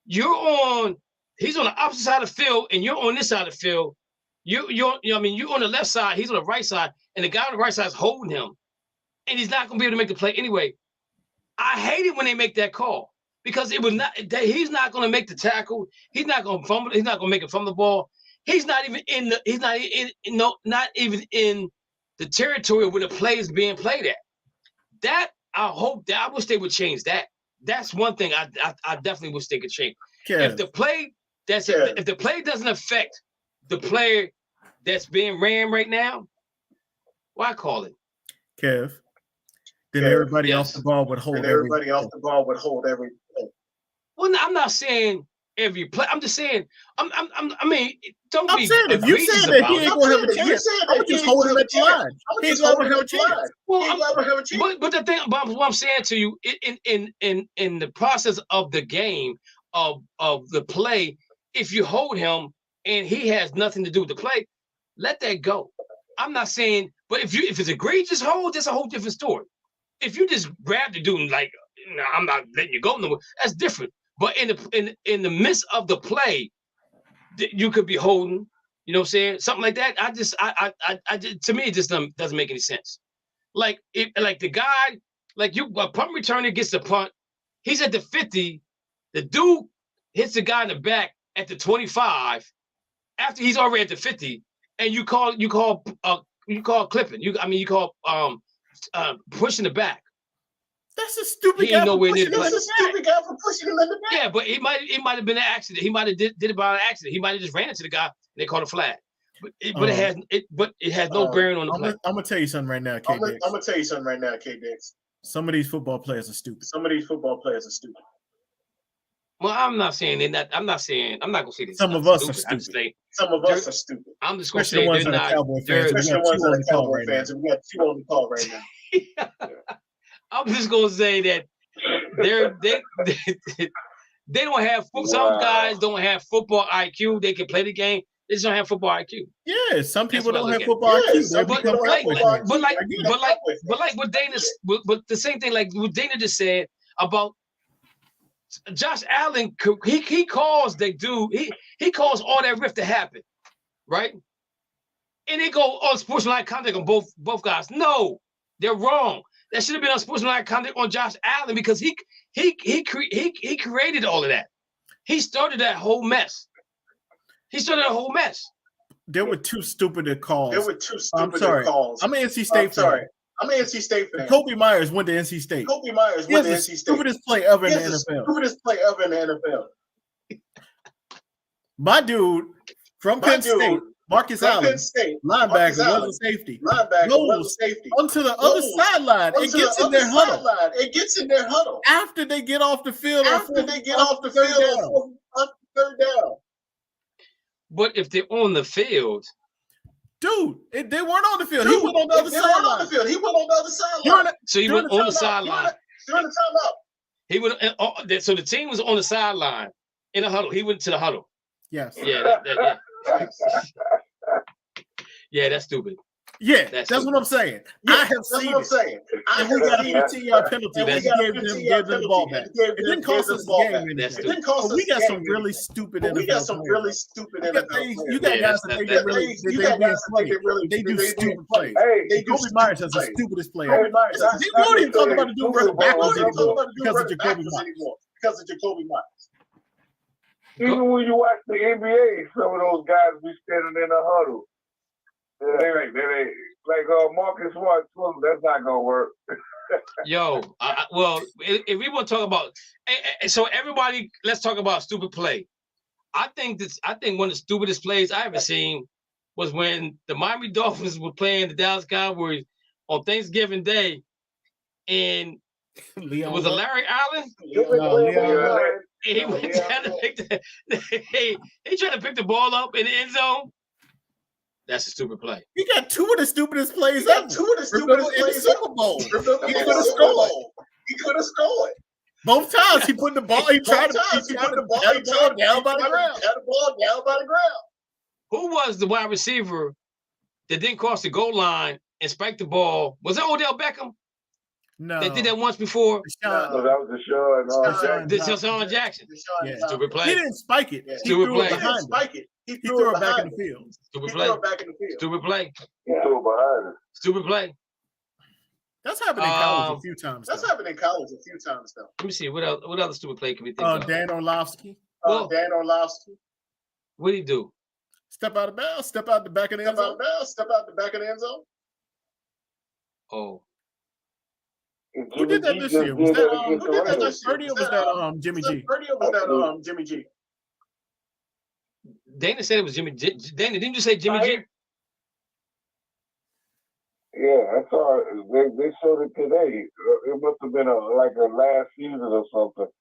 He's on the opposite side of the field and you're on this side of the field. You're on the left side, he's on the right side, and the guy on the right side is holding him, and he's not going to be able to make the play anyway. I hate it when they make that call. Because he's not going to make the tackle. He's not going to fumble. He's not going to make it from the ball. He's not even in the territory where the play is being played at. That I wish they would change that. That's one thing I definitely wish they could change. Kev. If the play doesn't affect the player that's being ran right now, why call it? Kev. Then everybody off the ball would hold everything. Well, I'm not saying every play. I'm just saying. Don't be. If you saying that he ain't gonna have a chance, I'm just holding him at the line. He ain't gonna have a chance. But the thing about what I'm saying to you, in the process of the game of the play, if you hold him and he has nothing to do with the play, let that go. I'm not saying, but if it's egregious hold, that's a whole different story. If you just grab the dude and like, no, I'm not letting you go nowhere, that's different. But in the midst of the play, you could be holding, you know what I'm saying? Something like that. I just to me, it just doesn't make any sense. Like the guy, like a punt returner gets the punt, he's at the 50, the dude hits the guy in the back at the 25 after he's already at the 50, and you call clipping. You call pushing the back. That's a stupid He guy. ain't nowhere near the That's a stupid guy for pushing him in the back. Yeah, but it might have been an accident. He might have did it by an accident. He might have just ran into the guy and they called a flag. But it has no bearing on the play. I'm gonna tell you something right now, K. I'm gonna tell you something right now, K. Dix. Some of these football players are stupid. Well, I'm not saying they're not. I'm not gonna say this. Some of us are stupid. Some of us are stupid. I'm just gonna Especially say the ones they're that are not. Cowboy fans. Especially the ones that are Cowboy fans, and we got 2 on the call right now. I'm just gonna say that they don't have some guys don't have football IQ. They can play the game. They just don't have football IQ. Yeah, some people That's what don't I have look football at. IQ. Yeah, but the same thing, like what Dana just said about Josh Allen, he calls the dude, he calls all that riff to happen, right? And they go on sportsmanlike conduct on both guys. No, they're wrong. That should have been on sportsmanlike conduct on Josh Allen because he created all of that. He started that whole mess. There were 2 stupid calls. I'm sorry. Calls. I'm an NC State fan. I'm an NC State fan. Kobe Myers went to NC State. He has the stupidest play ever in the NFL. My dude from Penn State, Marcus Allen, linebacker, was a safety. Onto the other sideline. It gets in their huddle. After they get off the field. Third down. But if they're on the field, dude, they weren't on the field. He went on the other sideline. So he went on the sideline. During the timeout. He went. So the team was on the sideline in a huddle. He went to the huddle. Yes. Yeah. Yeah, that's stupid. Yeah, that's what I'm saying. I have seen it. And we got a 15-yard penalty. We gave them the ball back. It didn't cost us the game. But we got some really stupid NFL players. You got guys that they do stupid plays. Kobe Myers has the stupidest player. We don't even talk about the dude running backwards anymore because of Jacoby Myers. Even when you watch the NBA, some of those guys be standing in a huddle. They like Marcus Smart, that's not gonna work. Yo, well, if we want to talk about, so everybody, let's talk about stupid play. I think one of the stupidest plays I ever seen was when the Miami Dolphins were playing the Dallas Cowboys on Thanksgiving Day, and it was a Larry Allen. And he went down to pick he tried to pick the ball up in the end zone. That's a stupid play. He got 2 of the stupidest plays ever. In the Super Bowl. He could have scored. Both times he put the ball. He tried to put the ball down by the ground. Who was the wide receiver that didn't cross the goal line and spiked the ball? Was it Odell Beckham? No. They did that once before. No, that was Deshaun Jackson. Yeah. Stupid play. He didn't spike it. Stupid play. He threw it back in the field. Stupid play. Stupid play. He threw it behind it. Stupid play. That's happened in college a few times. Let me see. What other stupid play can we think of? Dan Orlovsky. What did he do? Step out of bounds. Step out the back of the end zone. Oh. Who did that this year? Was that Birdie or was that Jimmy G? Dana said it was Jimmy G. Dana, didn't you say Jimmy G? Yeah, I saw it. They showed it today. It must have been like a last season or something.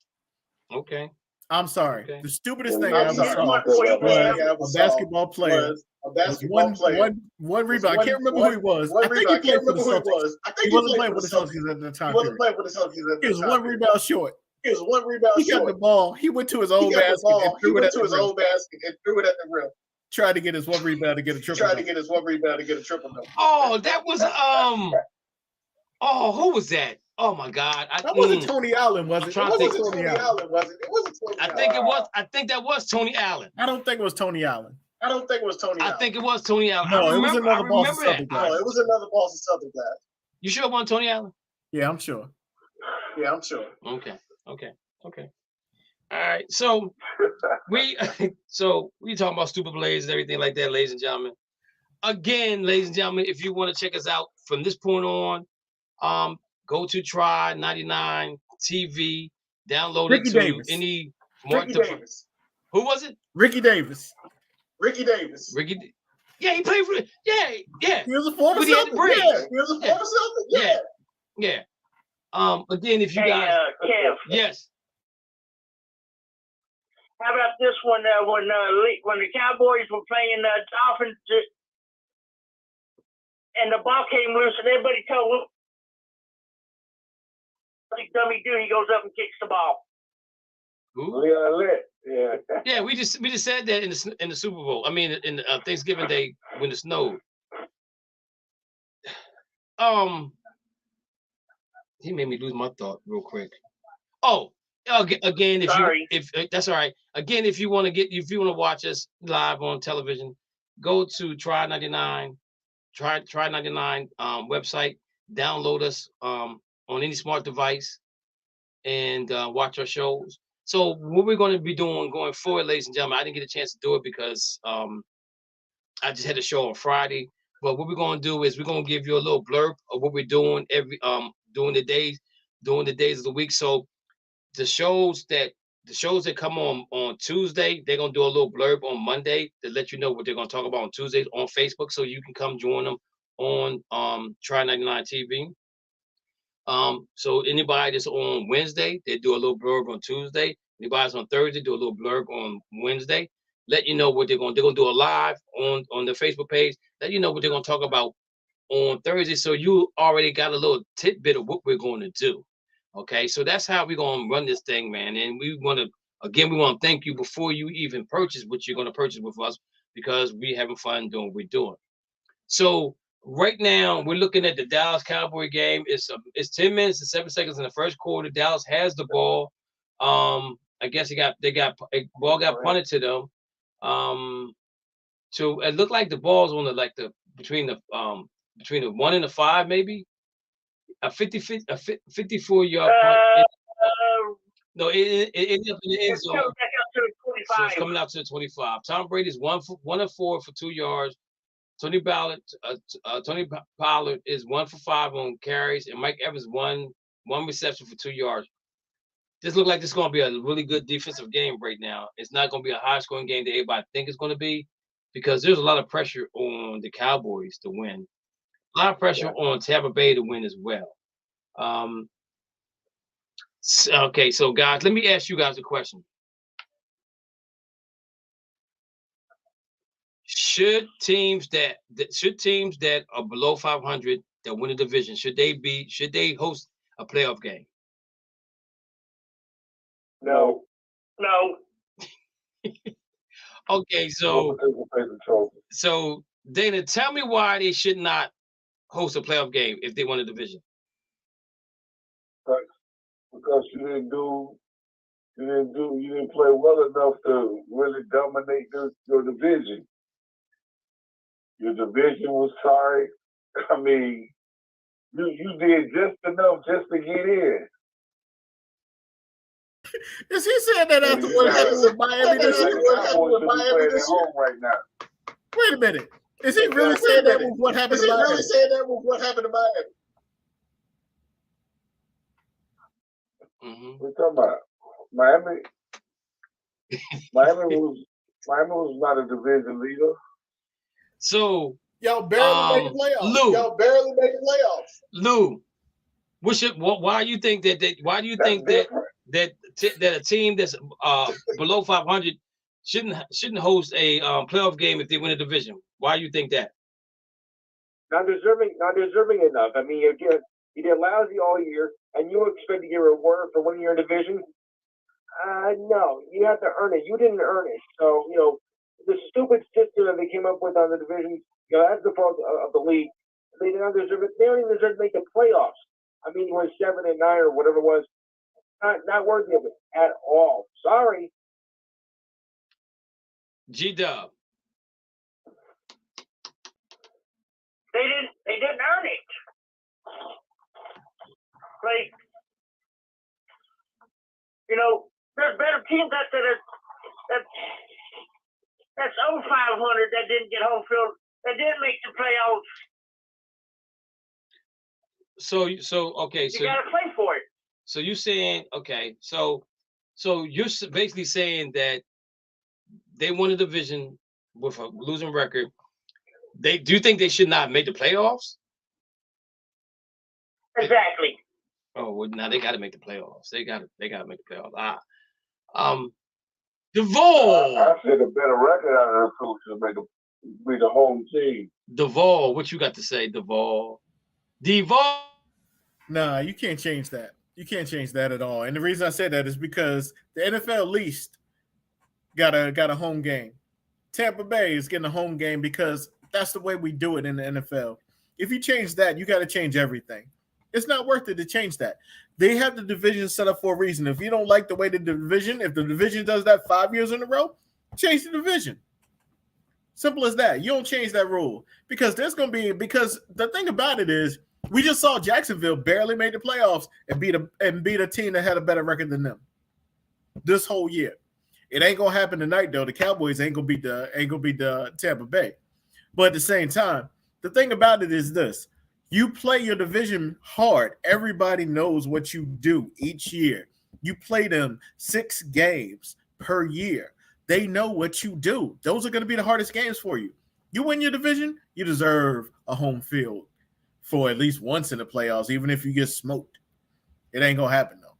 Okay. I'm sorry. Okay. The stupidest thing I ever saw was a basketball player. One rebound. I can't remember who he was. I think he played for the Celtics. He wasn't playing for the Celtics at the time. He was one rebound short. He got the ball. He went to his own basket and threw it at the rim. Tried to get his one rebound to get a triple. Oh, that was Oh, who was that? Oh my God! That wasn't Tony Allen, was it? It wasn't Tony Allen, was it? It wasn't Tony I think it was. I think that was Tony Allen. I don't think it was Tony Allen. I think it was Tony Allen. No, it was another Boston Celtics guy. No, it was another Boston Celtics guy. You sure it wasn't Tony Allen? Yeah, I'm sure. Okay. All right. So we talking about stupid plays and everything like that, ladies and gentlemen. Again, ladies and gentlemen, if you want to check us out from this point on, go to Try 99 TV, download Ricky it to Davis. any Ricky Davis. Who was it? Ricky Davis. Yeah, he played for yeah. He was a former But he had the Celtic. braids. He was a former Celtic. Yeah. Again, if you guys Kev, yes. how about this one? When the Cowboys were playing the Dolphins, and the ball came loose, and everybody told like dummy dude, he goes up and kicks the ball. Yeah, we just said that in the Super Bowl. I mean, in Thanksgiving Day when it snowed. He made me lose my thought real quick. Oh, again, if that's all right. Again, if you want to watch us live on television, go to Try 99 website, download us on any smart device, and watch our shows. So what we're going to be doing going forward, ladies and gentlemen, I didn't get a chance to do it because I just had a show on Friday. But what we're going to do is we're going to give you a little blurb of what we're doing during the days of the week. So the shows that come on Tuesday, they're going to do a little blurb on Monday to let you know what they're going to talk about on Tuesdays on Facebook, so you can come join them on Try 99 TV. So anybody that's on Wednesday, they do a little blurb on Tuesday. Anybody that's on Thursday, do a little blurb on Wednesday. Let you know what they're going to do a live on the Facebook page. Let you know what they're going to talk about on Thursday, so you already got a little tidbit of what we're going to do. Okay, so that's how we're going to run this thing, man. And we want to thank you before you even purchase what you're going to purchase with us, because we're having fun doing what we're doing. So right now we're looking at the Dallas Cowboy game. It's 10 minutes and 7 seconds in the first quarter. Dallas has the ball. I guess ball got punted to them. So it looked like the ball's on the between the 1 and the 5, maybe a 54-yard punt. No, it ended up in the end zone. So it's coming out to the 25. Tom Brady's 1 of 4 for 2 yards. Tony Pollard is 1 for 5 on carries, and Mike Evans one reception for 2 yards. This looks like this is going to be a really good defensive game right now. It's not going to be a high-scoring game that everybody think it's going to be, because there's a lot of pressure on the Cowboys to win. A lot of pressure on Tampa Bay to win as well. Okay, so guys, let me ask you guys a question. Should teams that are below 500 that win a division, should they host a playoff game? No. Okay, so Dana, tell me why they should not host a playoff game if they win a division. Because you didn't play well enough to really dominate your division. Your division was sorry. I mean, you did just enough just to get in. Is he saying that after what happened with Miami this year? Right now. Wait a minute. Is he really saying that with what happened to Miami? We're talking about Miami. Miami was not a division leader. So y'all barely made the playoffs. Lou, why do you think that? Why do you think that a team that's below 500 shouldn't host a playoff game if they win a division? Why do you think that? Not deserving enough. I mean, again, you did lousy all year, and you expect to get a reward for winning your division? No, you have to earn it. You didn't earn it. So, the stupid system that they came up with on the divisions, you know, that's the fault of the league. They don't deserve it. They don't even deserve to make the playoffs. I mean, we're 7 and 9 or whatever it was. Not worthy of it at all. Sorry. G-Dub. They didn't earn it. Like, you know, there's better teams that's 500 that didn't get home field, that didn't make the playoffs. So okay, you gotta play for it. So you're saying, okay, so you're basically saying that they won a division with a losing record. Do you think they should not make the playoffs? Exactly. Oh, well, now they got to make the playoffs. They got to make the playoffs. Duvall. I said a better record out of the two should be the home team. Duvall, what you got to say, Duvall? Nah, you can't change that. You can't change that at all. And the reason I said that is because the NFL at least got a home game. Tampa Bay is getting a home game because that's the way we do it in the NFL. If you change that, you got to change everything. It's not worth it to change that. They have the division set up for a reason. If you don't like the way if the division does that 5 years in a row, change the division. Simple as that. You don't change that rule because the thing about it is we just saw Jacksonville barely made the playoffs and beat a team that had a better record than them this whole year. It ain't gonna happen tonight though. The Cowboys ain't gonna beat the Tampa Bay. But at the same time, the thing about it is this: you play your division hard. Everybody knows what you do each year. You play them 6 games per year. They know what you do. Those are going to be the hardest games for you. You win your division, you deserve a home field for at least once in the playoffs, even if you get smoked. It ain't going to happen, though.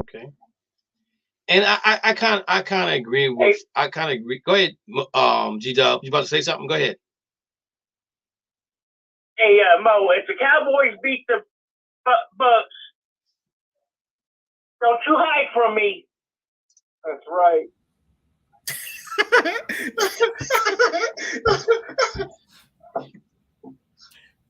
Okay. And I kind of agree with. I kind of agree. Go ahead, G-Dub. You about to say something? Go ahead. Hey, Mo, if the Cowboys beat the Bucks, don't you hide from me. That's right.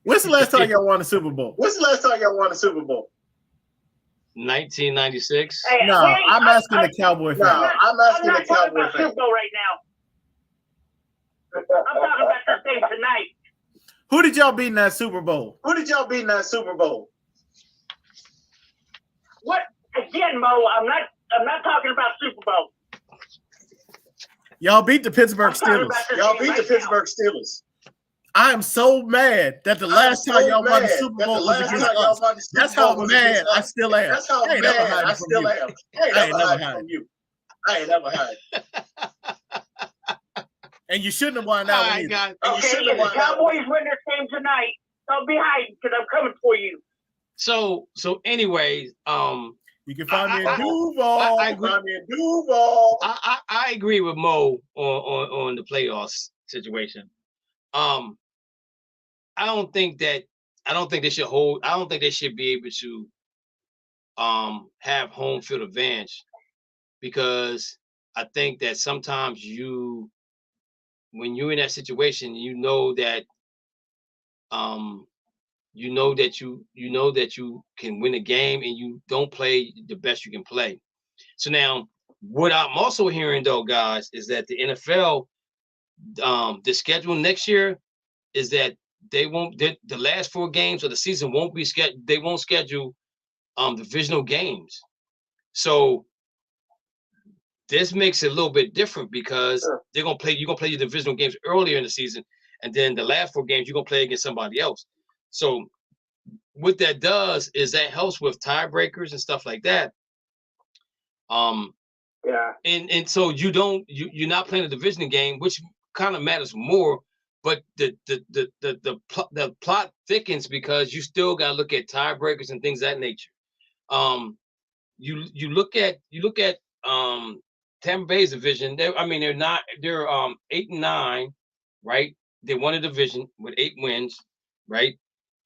When's the last time y'all won a Super Bowl? 1996. Hey, No, I'm asking the Cowboy fan. I'm asking the Cowboy fan. Super Bowl right now. I'm talking about this thing tonight. Who did y'all beat in that Super Bowl? What? Again, Mo, I'm not talking about Super Bowl. Y'all beat the Pittsburgh Steelers. I am so mad that the last time y'all won the Super Bowl was against us. That's how mad I still am. I ain't never hiding from you. I ain't never hiding. And you shouldn't have won that one either. Okay, if the Cowboys win this game tonight, don't be hiding because I'm coming for you. So anyways, you can find me in Duval. I agree with Mo on the playoffs situation. I don't think they should be able to have home field advantage, because I think that sometimes when you're in that situation, you know that you can win a game and you don't play the best you can play. So now what I'm also hearing though, guys, is that the NFL, the schedule next year is that the last 4 games of the season won't be scheduled. They won't schedule divisional games. So this makes it a little bit different because you're gonna play your divisional games earlier in the season, and then the last 4 games you're gonna play against somebody else. So what that does is that helps with tiebreakers and stuff like that. Yeah. And so you're not playing a division game, which kind of matters more, but the plot thickens because you still got to look at tiebreakers and things of that nature. You look at Tampa Bay's division. They're 8-9, right? They won a division with 8 wins, right?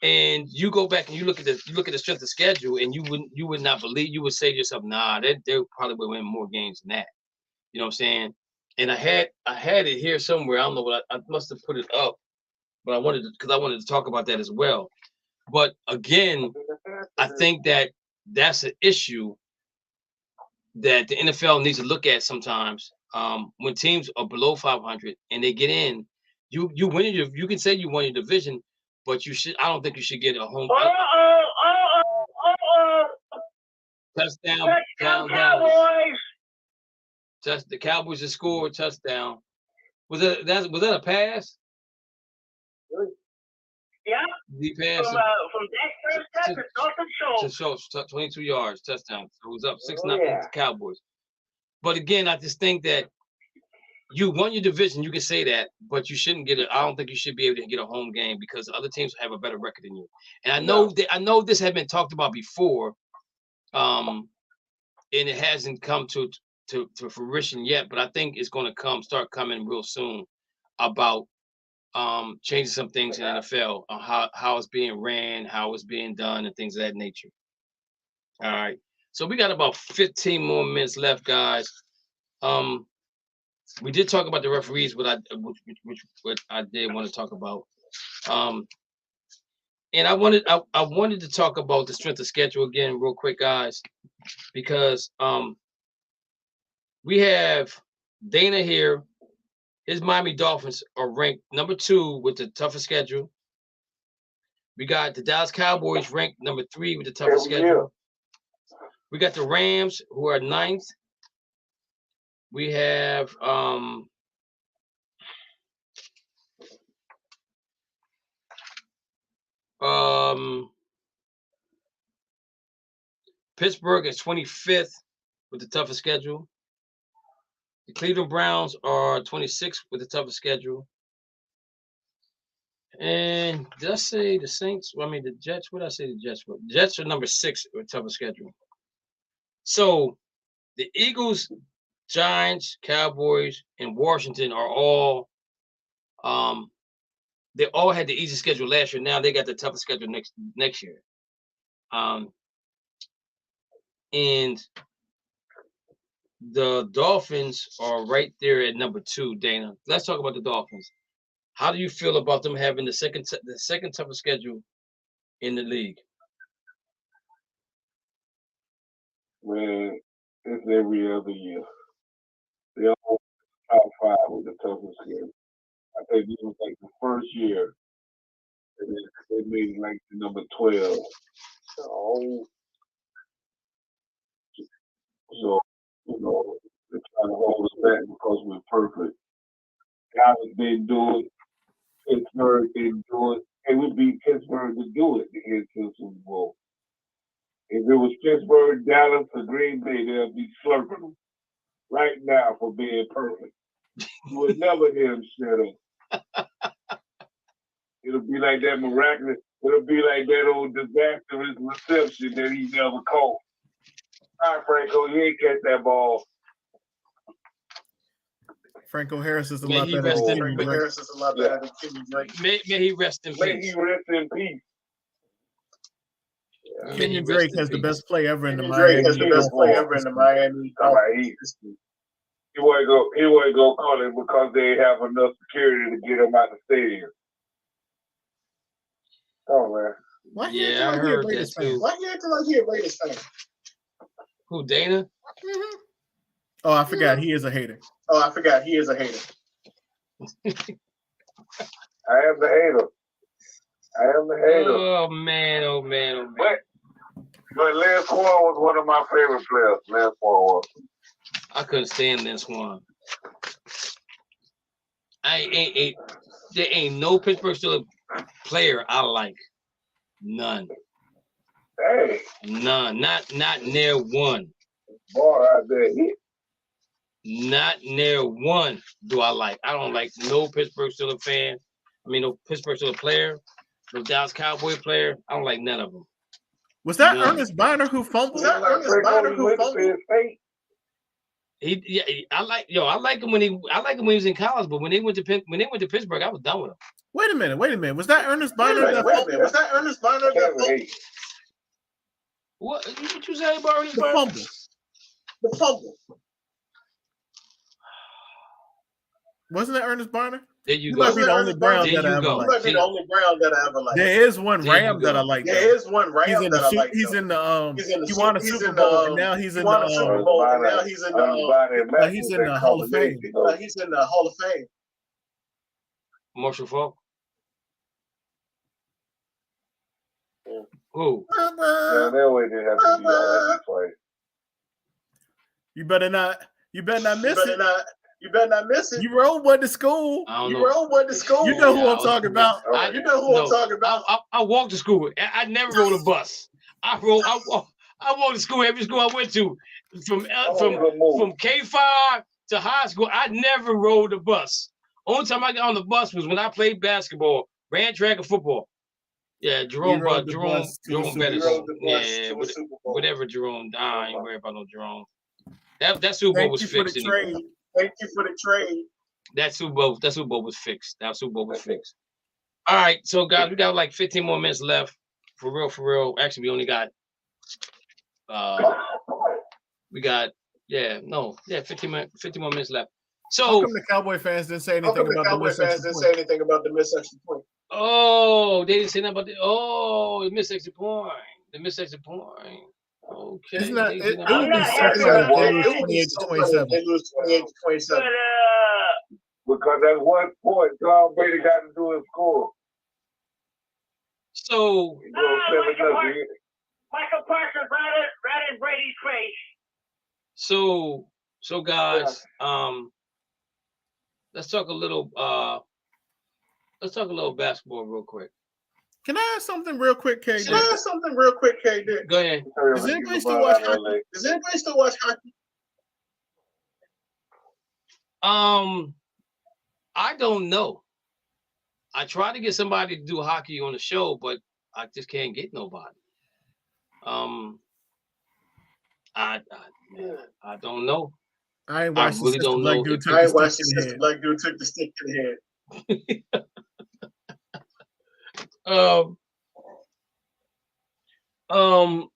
And you go back and you look at the strength of schedule, and you would not believe, you would say to yourself, nah, they probably would win more games than that. You know what I'm saying? And I had it here somewhere. I don't know what I must have put it up, but I wanted to talk about that as well. But again, I think that's an issue that the NFL needs to look at sometimes. When teams are below 500 and they get in, you win you can say you won your division, but I don't think you should get a home touchdown. Cowboys. The Cowboys have scored a touchdown. Was that a pass? Yeah. The pass From Dak Prescott to Schultz, 22 yards, touchdown. So it was up 6-0 to Cowboys. But again, I just think that you won your division, you can say that, but you shouldn't get it. I don't think you should be able to get a home game because other teams have a better record than you. And I know this had been talked about before, and it hasn't come to fruition yet, but I think it's going to start coming real soon about changing some things in the NFL, how it's being ran, how it's being done, and things of that nature. All right. So we got about 15 more minutes left, guys. We did talk about the referees, what I did want to talk about. And I wanted to talk about the strength of schedule again real quick, guys, because we have Dana here. His Miami Dolphins are ranked number 2 with the toughest schedule. We got the Dallas Cowboys ranked number 3 with the toughest schedule. We got the Rams, who are 9th. We have Pittsburgh is 25th with the toughest schedule. The Cleveland Browns are 26th with the toughest schedule. And did I say the Saints? Well, I mean, the Jets. What did I say the Jets were? The Jets are number 6 with toughest schedule. So the Eagles, Giants, Cowboys, and Washington are all they all had the easy schedule last year. Now they got the toughest schedule next year. And the Dolphins are right there at number 2, Dana. Let's talk about the Dolphins. How do you feel about them having the second toughest schedule in the league? Man, it's every other year. They all top 5 with the toughest schedule. I think this was like the first year they made it like the number 12. So, you know, they're trying to hold us back because we're perfect. Dallas didn't do it. Pittsburgh didn't do it. It would be Pittsburgh to do it to get to the Super Bowl. If it was Pittsburgh, Dallas, or Green Bay, they'll be slurping them right now for being perfect. You would never hear them shut up. It'll be like that miraculous. It'll be like that old disastrous reception that he never caught. All right, Franco, you ain't catch that ball. Franco Harris is a lot better than Kenny Drake. May he rest in peace. May he rest in peace. Kenny Drake has the best play ever in the Drake has the best play ever in the Miami. He wasn't go call it because they have enough security to get him out the stadium. Oh man. Why yeah, I heard that too. Why you acting like he a Raiders fan? Who, Dana? Mm-hmm. Oh, I forgot he is a hater. I forgot he is a hater. I am the hater. Oh man. But Lance Swan was one of my favorite players. Lance Swan was. I couldn't stand Lance Swan. There ain't no Pittsburgh Steelers player I like. None. Hey. None. Not near one. Boy, out there. Not near one do I like. I don't like no Pittsburgh Steelers fan. I mean, no Pittsburgh Steelers player. No Dallas Cowboy player. I don't like none of them. Was that Ernest Biner who fumbled? I like him when he was in college, but when they went to Pittsburgh, I was done with him. Wait a minute. Was that Ernest Biner? Was that Ernest Biner? What you say about Ernest Biner? Fumble. The fumble. Wasn't that Ernest Biner? There you You go. might be the only Brown that I ever You might be the only Brown that I ever liked. There is one Ram that I like. There is one Ram that I like. He's in the he won a Super Bowl and now he's in the he's in the Hall of Fame. He's in the Hall of Fame. Marshall Faulk. Who? Yeah, they always did have to be all that play. You better not miss it. You better not miss it. You rode one to school. You rode one to school. You know who I'm talking about. You know who I'm talking about. I walked to school. I never rode a bus. I walked to school every school I went to, from K5 to high school. I never rode a bus. Only time I got on the bus was when I played basketball, ran track and football. Yeah, Jerome Bettis. Yeah, whatever Jerome. I ain't worried about no Jerome. That Super Bowl was fixed. Thank you for the trade. That Super Bowl was fixed. All right, so guys, we got like 15 more minutes left. For real. Actually, we only got 15 more minutes left. So how come the Cowboy fans didn't say anything about the missed extra point? Oh, they didn't say nothing about the missed extra point. The missed extra point. Okay. Isn't that, it would be something like they lose 28-27. Because that's one point Tom Brady got to do is score. So Michael Parsons right in Brady's face. So guys, let's talk a little basketball real quick. Can I ask something real quick, KD? Go ahead. Does anybody still watch hockey? I don't know. I tried to get somebody to do hockey on the show, but I just can't get nobody. I don't know. I really don't know. I watched the black dude took the stick to the head. Let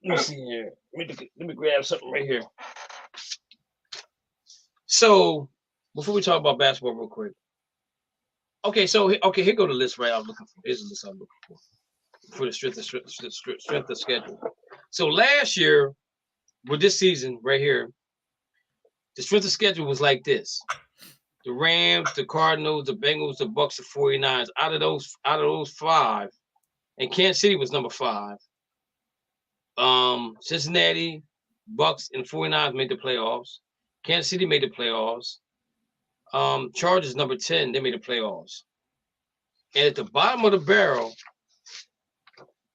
me see here. Let me grab something right here. So before we talk about basketball real quick. Okay, here go the list right I'm looking for. Here's the list I'm looking for the strength of schedule. So last year, with this season right here, the strength of schedule was like this. The Rams, the Cardinals, the Bengals, the Bucks, the 49ers. Out of those five, and Kansas City was number 5. Cincinnati, Bucks, and 49ers made the playoffs. Kansas City made the playoffs. Chargers number 10, they made the playoffs. And at the bottom of the barrel,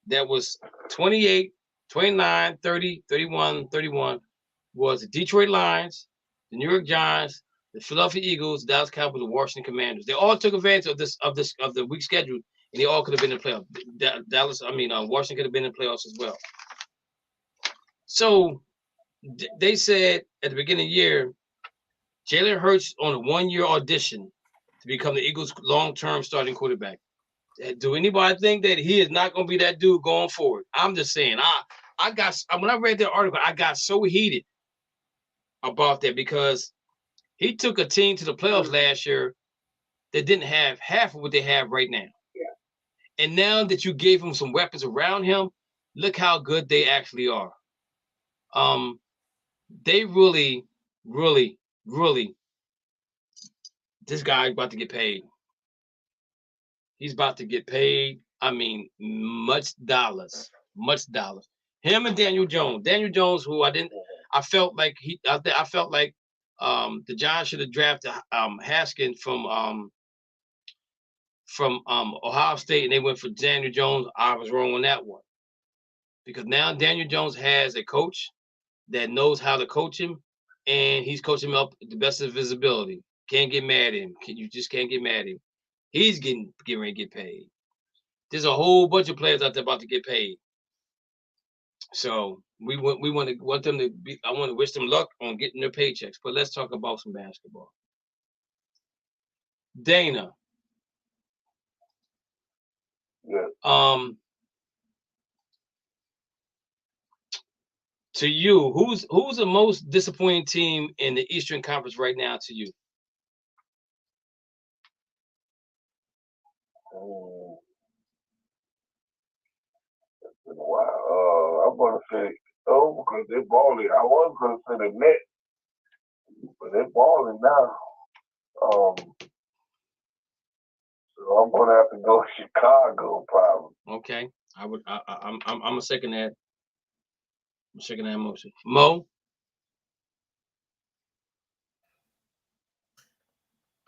that was 28, 29, 30, 31, 31, was the Detroit Lions, the New York Giants, the Philadelphia Eagles, Dallas Cowboys, the Washington Commanders. They all took advantage of the weak schedule, and they all could have been in the playoffs. Washington could have been in the playoffs as well. So they said at the beginning of the year, Jalen Hurts on a 1-year audition to become the Eagles' long-term starting quarterback. Do anybody think that he is not going to be that dude going forward? I'm just saying. When I read that article, I got so heated about that because he took a team to the playoffs last year that didn't have half of what they have right now. Yeah. And now that you gave him some weapons around him, look how good they actually are. They really, really, really, this guy's about to get paid. He's about to get paid. I mean, much dollars. Him and Daniel Jones. Daniel Jones, who I felt like the Giants should have drafted Haskins from Ohio State, and they went for Daniel Jones. I was wrong on that one because now Daniel Jones has a coach that knows how to coach him, and he's coaching him up the best of his ability. Can't get mad at him. You just can't get mad at him. He's getting ready to get paid. There's a whole bunch of players out there about to get paid. So I want to wish them luck on getting their paychecks. But let's talk about some basketball. Dana, Yeah. To you, who's the most disappointing team in the Eastern Conference right now to you? It's been a while. I'm gonna say because they're balling. I was gonna say the Nets, but they're balling now. So I'm gonna have to go Chicago probably. Okay, I'm a second that. I'm second that motion. Mo.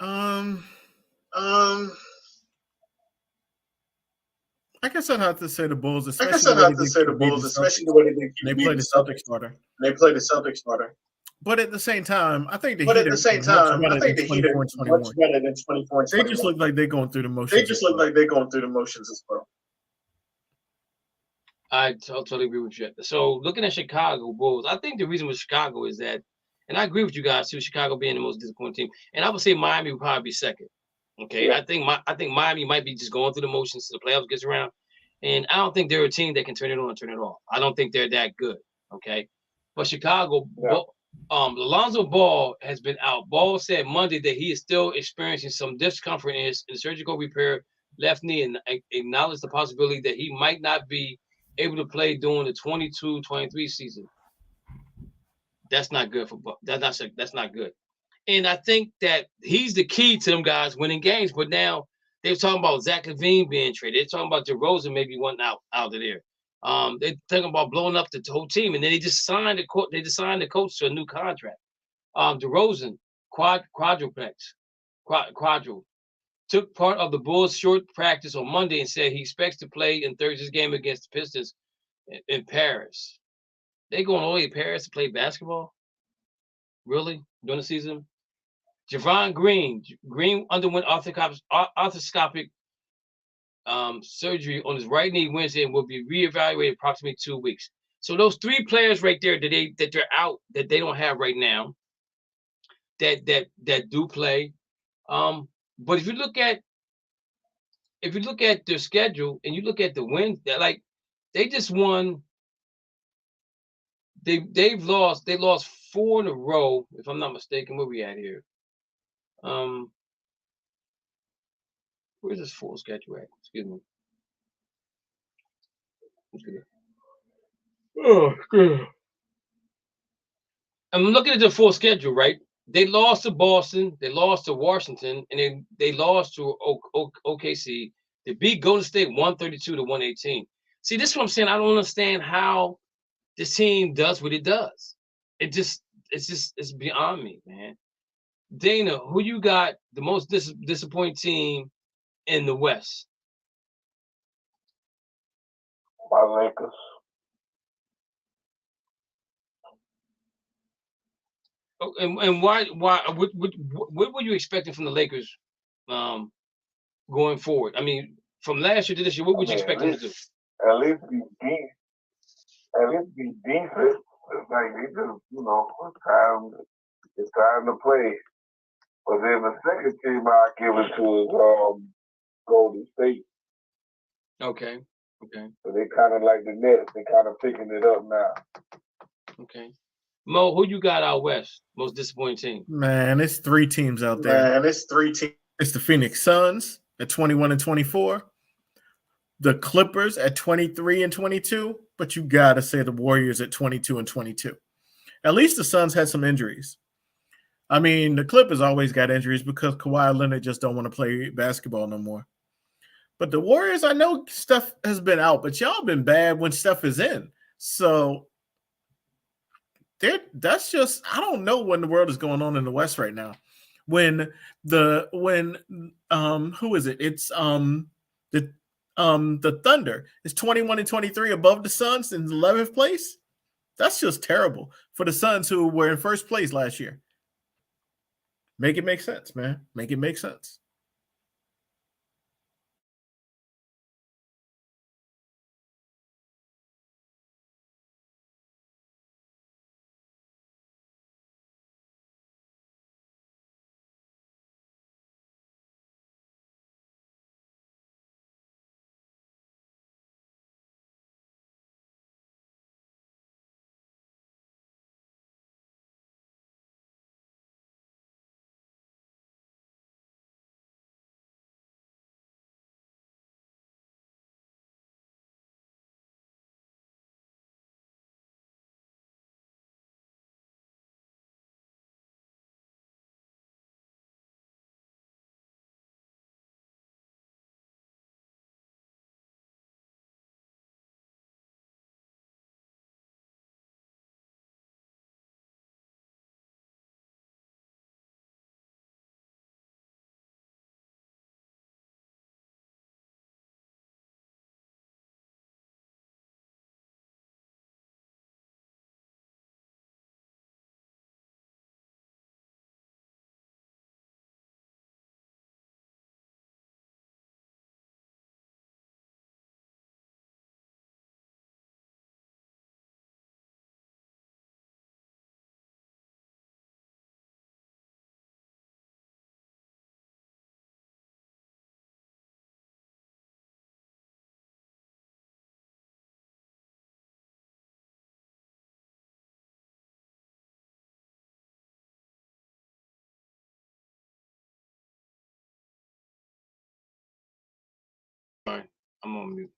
I guess I'd have to say the Bulls, I guess especially I'd the way have to they say the keep beating Bulls, the especially Celtics. the way they keep They beating play the the Celtics Celtics. harder. They play the Celtics harder. But at the same time, I think the But Heat at the are same much time, better I think than the Heat are 24 and much 21. better than 24 and They 21. just look like they're going through the motions. They just look like they're going through the motions as well. I totally agree with you. So looking at Chicago Bulls, I think the reason with Chicago is that, and I agree with you guys too, Chicago being the most disappointing team, and I would say Miami would probably be second. Okay, Yeah. I think Miami might be just going through the motions till the playoffs gets around, and I don't think they're a team that can turn it on and turn it off. I don't think they're that good. Okay, but Chicago, Yeah. Alonzo Ball has been out. Ball said Monday that he is still experiencing some discomfort in his surgical repair left knee, and acknowledged the possibility that he might not be able to play during the 22-23 season. That's not good for that's not good. And I think that he's the key to them guys winning games. But now they're talking about Zach LaVine being traded. They're talking about DeRozan maybe wanting out of there. They're talking about blowing up the whole team, and then they just signed the coach to a new contract. DeRozan quadruplex, quadruple took part of the Bulls' short practice on Monday and said he expects to play in Thursday's game against the Pistons in Paris. They going all the way to Paris to play basketball? Really? During the season? Javon Green underwent arthroscopic surgery on his right knee Wednesday and will be reevaluated approximately 2 weeks. So those three players right there that they're out, that they don't have right now, that do play. But if you look at their schedule and you look at the wins, they're like they just won. They lost 4 in a row, if I'm not mistaken. Where we at here? Where's this full schedule at? Excuse me. Oh, God. I'm looking at the full schedule, right? They lost to Boston, they lost to Washington, and they lost to OKC. They beat Golden State 132-118. See, this is what I'm saying. I don't understand how this team does what it does. It's beyond me, man. Dana, who you got the most disappointing team in the West? My Lakers. Oh, and why what were you expecting from the Lakers going forward? I mean, from last year to this year, what would you expect them to do? At least be deep. At least be decent. It's like they just, it's time to play. But then the second team I give it to is Golden State. Okay. So they kind of like the Nets. They kind of picking it up now. Okay. Mo, who you got out west? Most disappointing team? Man, it's 3 teams out there. It's the Phoenix Suns at 21 and 24, the Clippers at 23 and 22, but you gotta say the Warriors at 22 and 22. At least the Suns had some injuries. I mean, the Clippers always got injuries because Kawhi Leonard just don't want to play basketball no more. But the Warriors, I know Steph has been out, but y'all been bad when Steph is in. So that's just, I don't know what in the world is going on in the West right now. When who is it? It's the Thunder is 21 and 23 above the Suns in 11th place. That's just terrible for the Suns who were in first place last year. Make it make sense, man. Make it make sense. I'm on mute.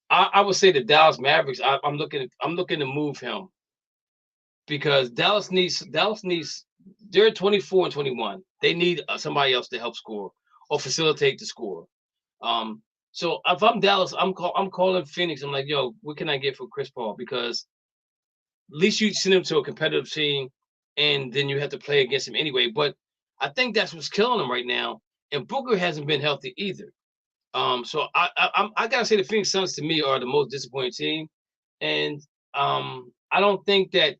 I would say the Dallas Mavericks. I'm looking to move him because Dallas needs. They're 24 and 21. They need somebody else to help score or facilitate the score. So if I'm Dallas, I'm calling Phoenix. I'm like, yo, what can I get for Chris Paul? Because at least you send him to a competitive team, and then you have to play against him anyway. But I think that's what's killing him right now. And Booker hasn't been healthy either. So I gotta say the Phoenix Suns to me are the most disappointing team, and I don't think that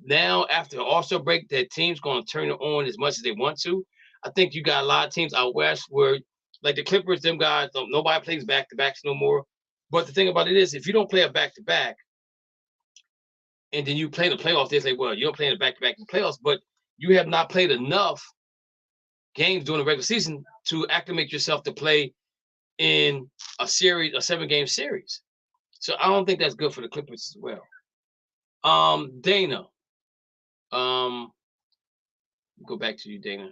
now after the All-Star break that team's gonna turn it on as much as they want to. I think you got a lot of teams out west where like the Clippers, them guys, nobody plays back-to-backs no more. But the thing about it is, if you don't play a back-to-back, and then you play the playoffs, they say, well, you don't play in the back-to-back in the playoffs, but you have not played enough games during the regular season to acclimate yourself to play in a 7-game series. So I don't think that's good for the Clippers as well. Dana. Go back to you, Dana.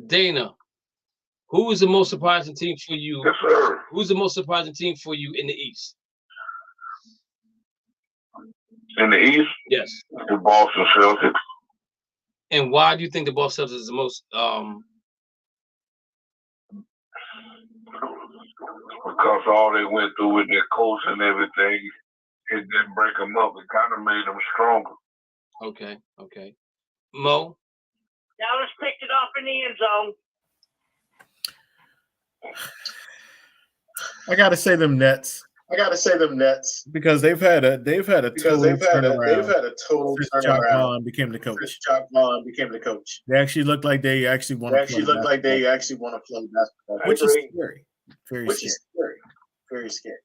Dana, who is the most surprising team for you? Yes, sir. Who's the most surprising team for you in the East? In the East? Yes. The Boston Celtics. And why do you think the Boston Celtics is the most because all they went through with their coach and everything, it didn't break them up. It kind of made them stronger. Okay. Mo? Dallas picked it off in the end zone. I gotta say them Nets because they've had a total turnaround since Jock Vaughn became the coach. They actually look like they actually want to play basketball, which is scary. Very scary.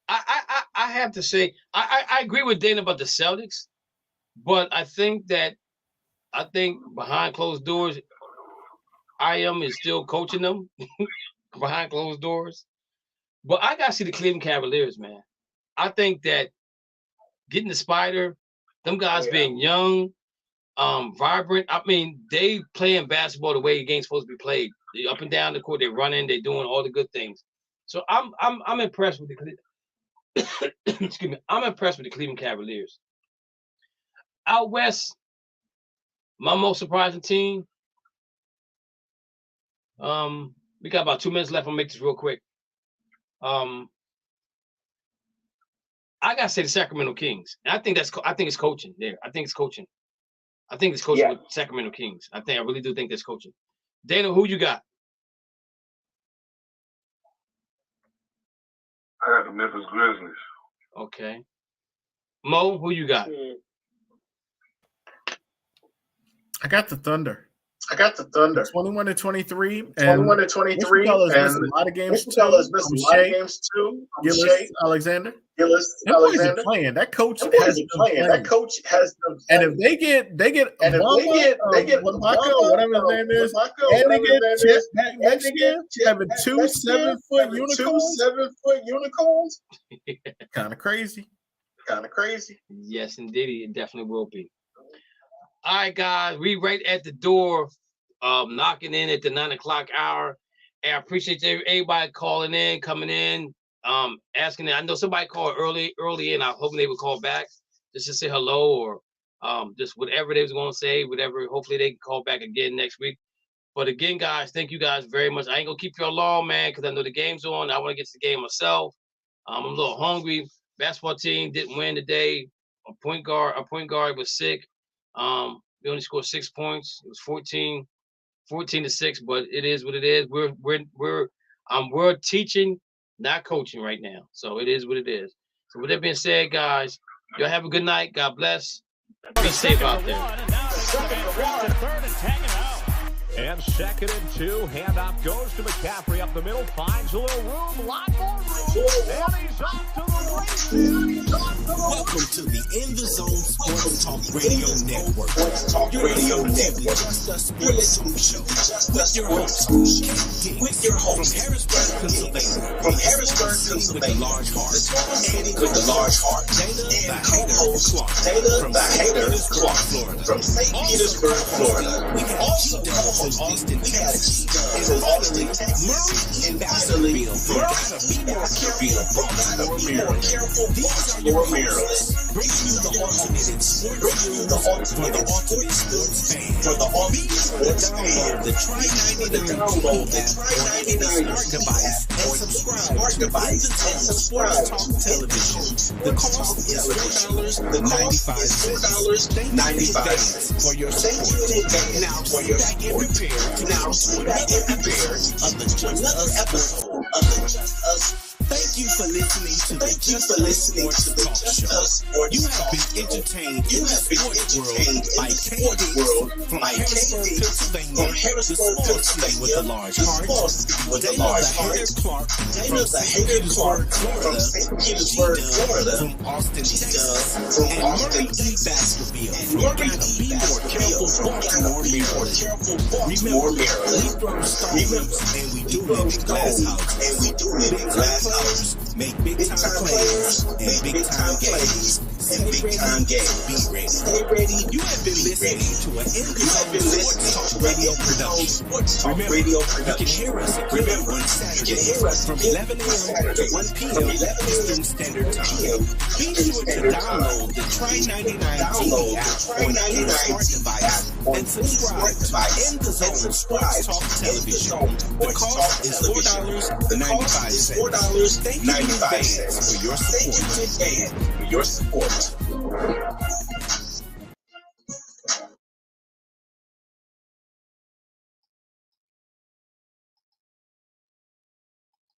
I have to say I agree with Dana about the Celtics, but I think behind closed doors, is still coaching them behind closed doors. But I gotta see the Cleveland Cavaliers, man. I think that getting the Spider, them guys being young, vibrant. I mean, they playing basketball the way the game's supposed to be played. They up and down the court, they're running, they're doing all the good things. So I'm impressed with the excuse me. I'm impressed with the Cleveland Cavaliers. Out west, my most surprising team. We got about 2 minutes left. I'll make this real quick. I gotta say the Sacramento Kings. And I think it's coaching there. I think it's coaching with Sacramento Kings. I really do think that's coaching. Dana, who you got? I got the Memphis Grizzlies. Okay. Mo, who you got? I got the Thunder. 21 to 23. 21 to 23. And a lot of games too. Gillis Alexander. Playing. That coach has been playing. And if they get whatever his name is, and they get Chet back next year, having 2 7-foot unicorns. Kind of crazy. Yes, indeed, it definitely will be. All right, guys, we right at the door, knocking in at the 9 o'clock hour. And I appreciate everybody calling in, coming in, asking. I know somebody called early, and I'm hoping they would call back just to say hello or just whatever they was going to say, whatever. Hopefully they can call back again next week. But again, guys, thank you guys very much. I ain't gonna keep you long, man, because I know the game's on. I want to get to the game myself. I'm a little hungry. Basketball team didn't win today. Our point guard was sick. We only scored 6 points. It was 14 to 6, but it is what it is. We're teaching, not coaching right now. So it is what it is. So with that being said, guys, y'all have a good night. God bless. Be safe out there. And 2nd and 2, handoff goes to McCaffrey up the middle, finds a little room, lot more room, and he's off to the races. Welcome to the In the Zone Sports Talk Radio Network. Your radio network, the Sports Talk Show, with your host, from Harrisburg, Pennsylvania. With the large heart, Dana the Hater Clark. From St. Petersburg, Florida. We have also in Austin, Texas, and finally, Murray and Baskerville. You gotta be more careful. These are your heroes, bringing you the ultimate in sports news for the ultimate sports fan. Be sure to download the Try 99 smart device and subscribe to the Sports Talk Television. The cost is $4.95. Thank you in advance for your support. Now sit back and prepare to of the Just Us. Thank you for listening to the Just Us Sports Talk Show. You have been entertained in the sports world by K-Diggs from Harrisburg, Pennsylvania, the sports league with the large heart, Dana the Hater Clark from St. Petersburg, Florida, from Austin, Texas, and Murray E. Baskerville from Gotta Be More Careful, Baltimore, Maryland. Remember, we throw stones and we do it in glass house. Make big time players and big time games. Stay ready. Be ready. You have been listening to an Sports Talk Radio production. Remember, you can hear us again on Saturday from 11 a.m. to 1 p.m. Eastern Standard Time. Be sure to download the Try 99 TV app on any smart device and subscribe to In the Zone Sports Talk Television. The cost is $4.95. Thank you in advance for your support.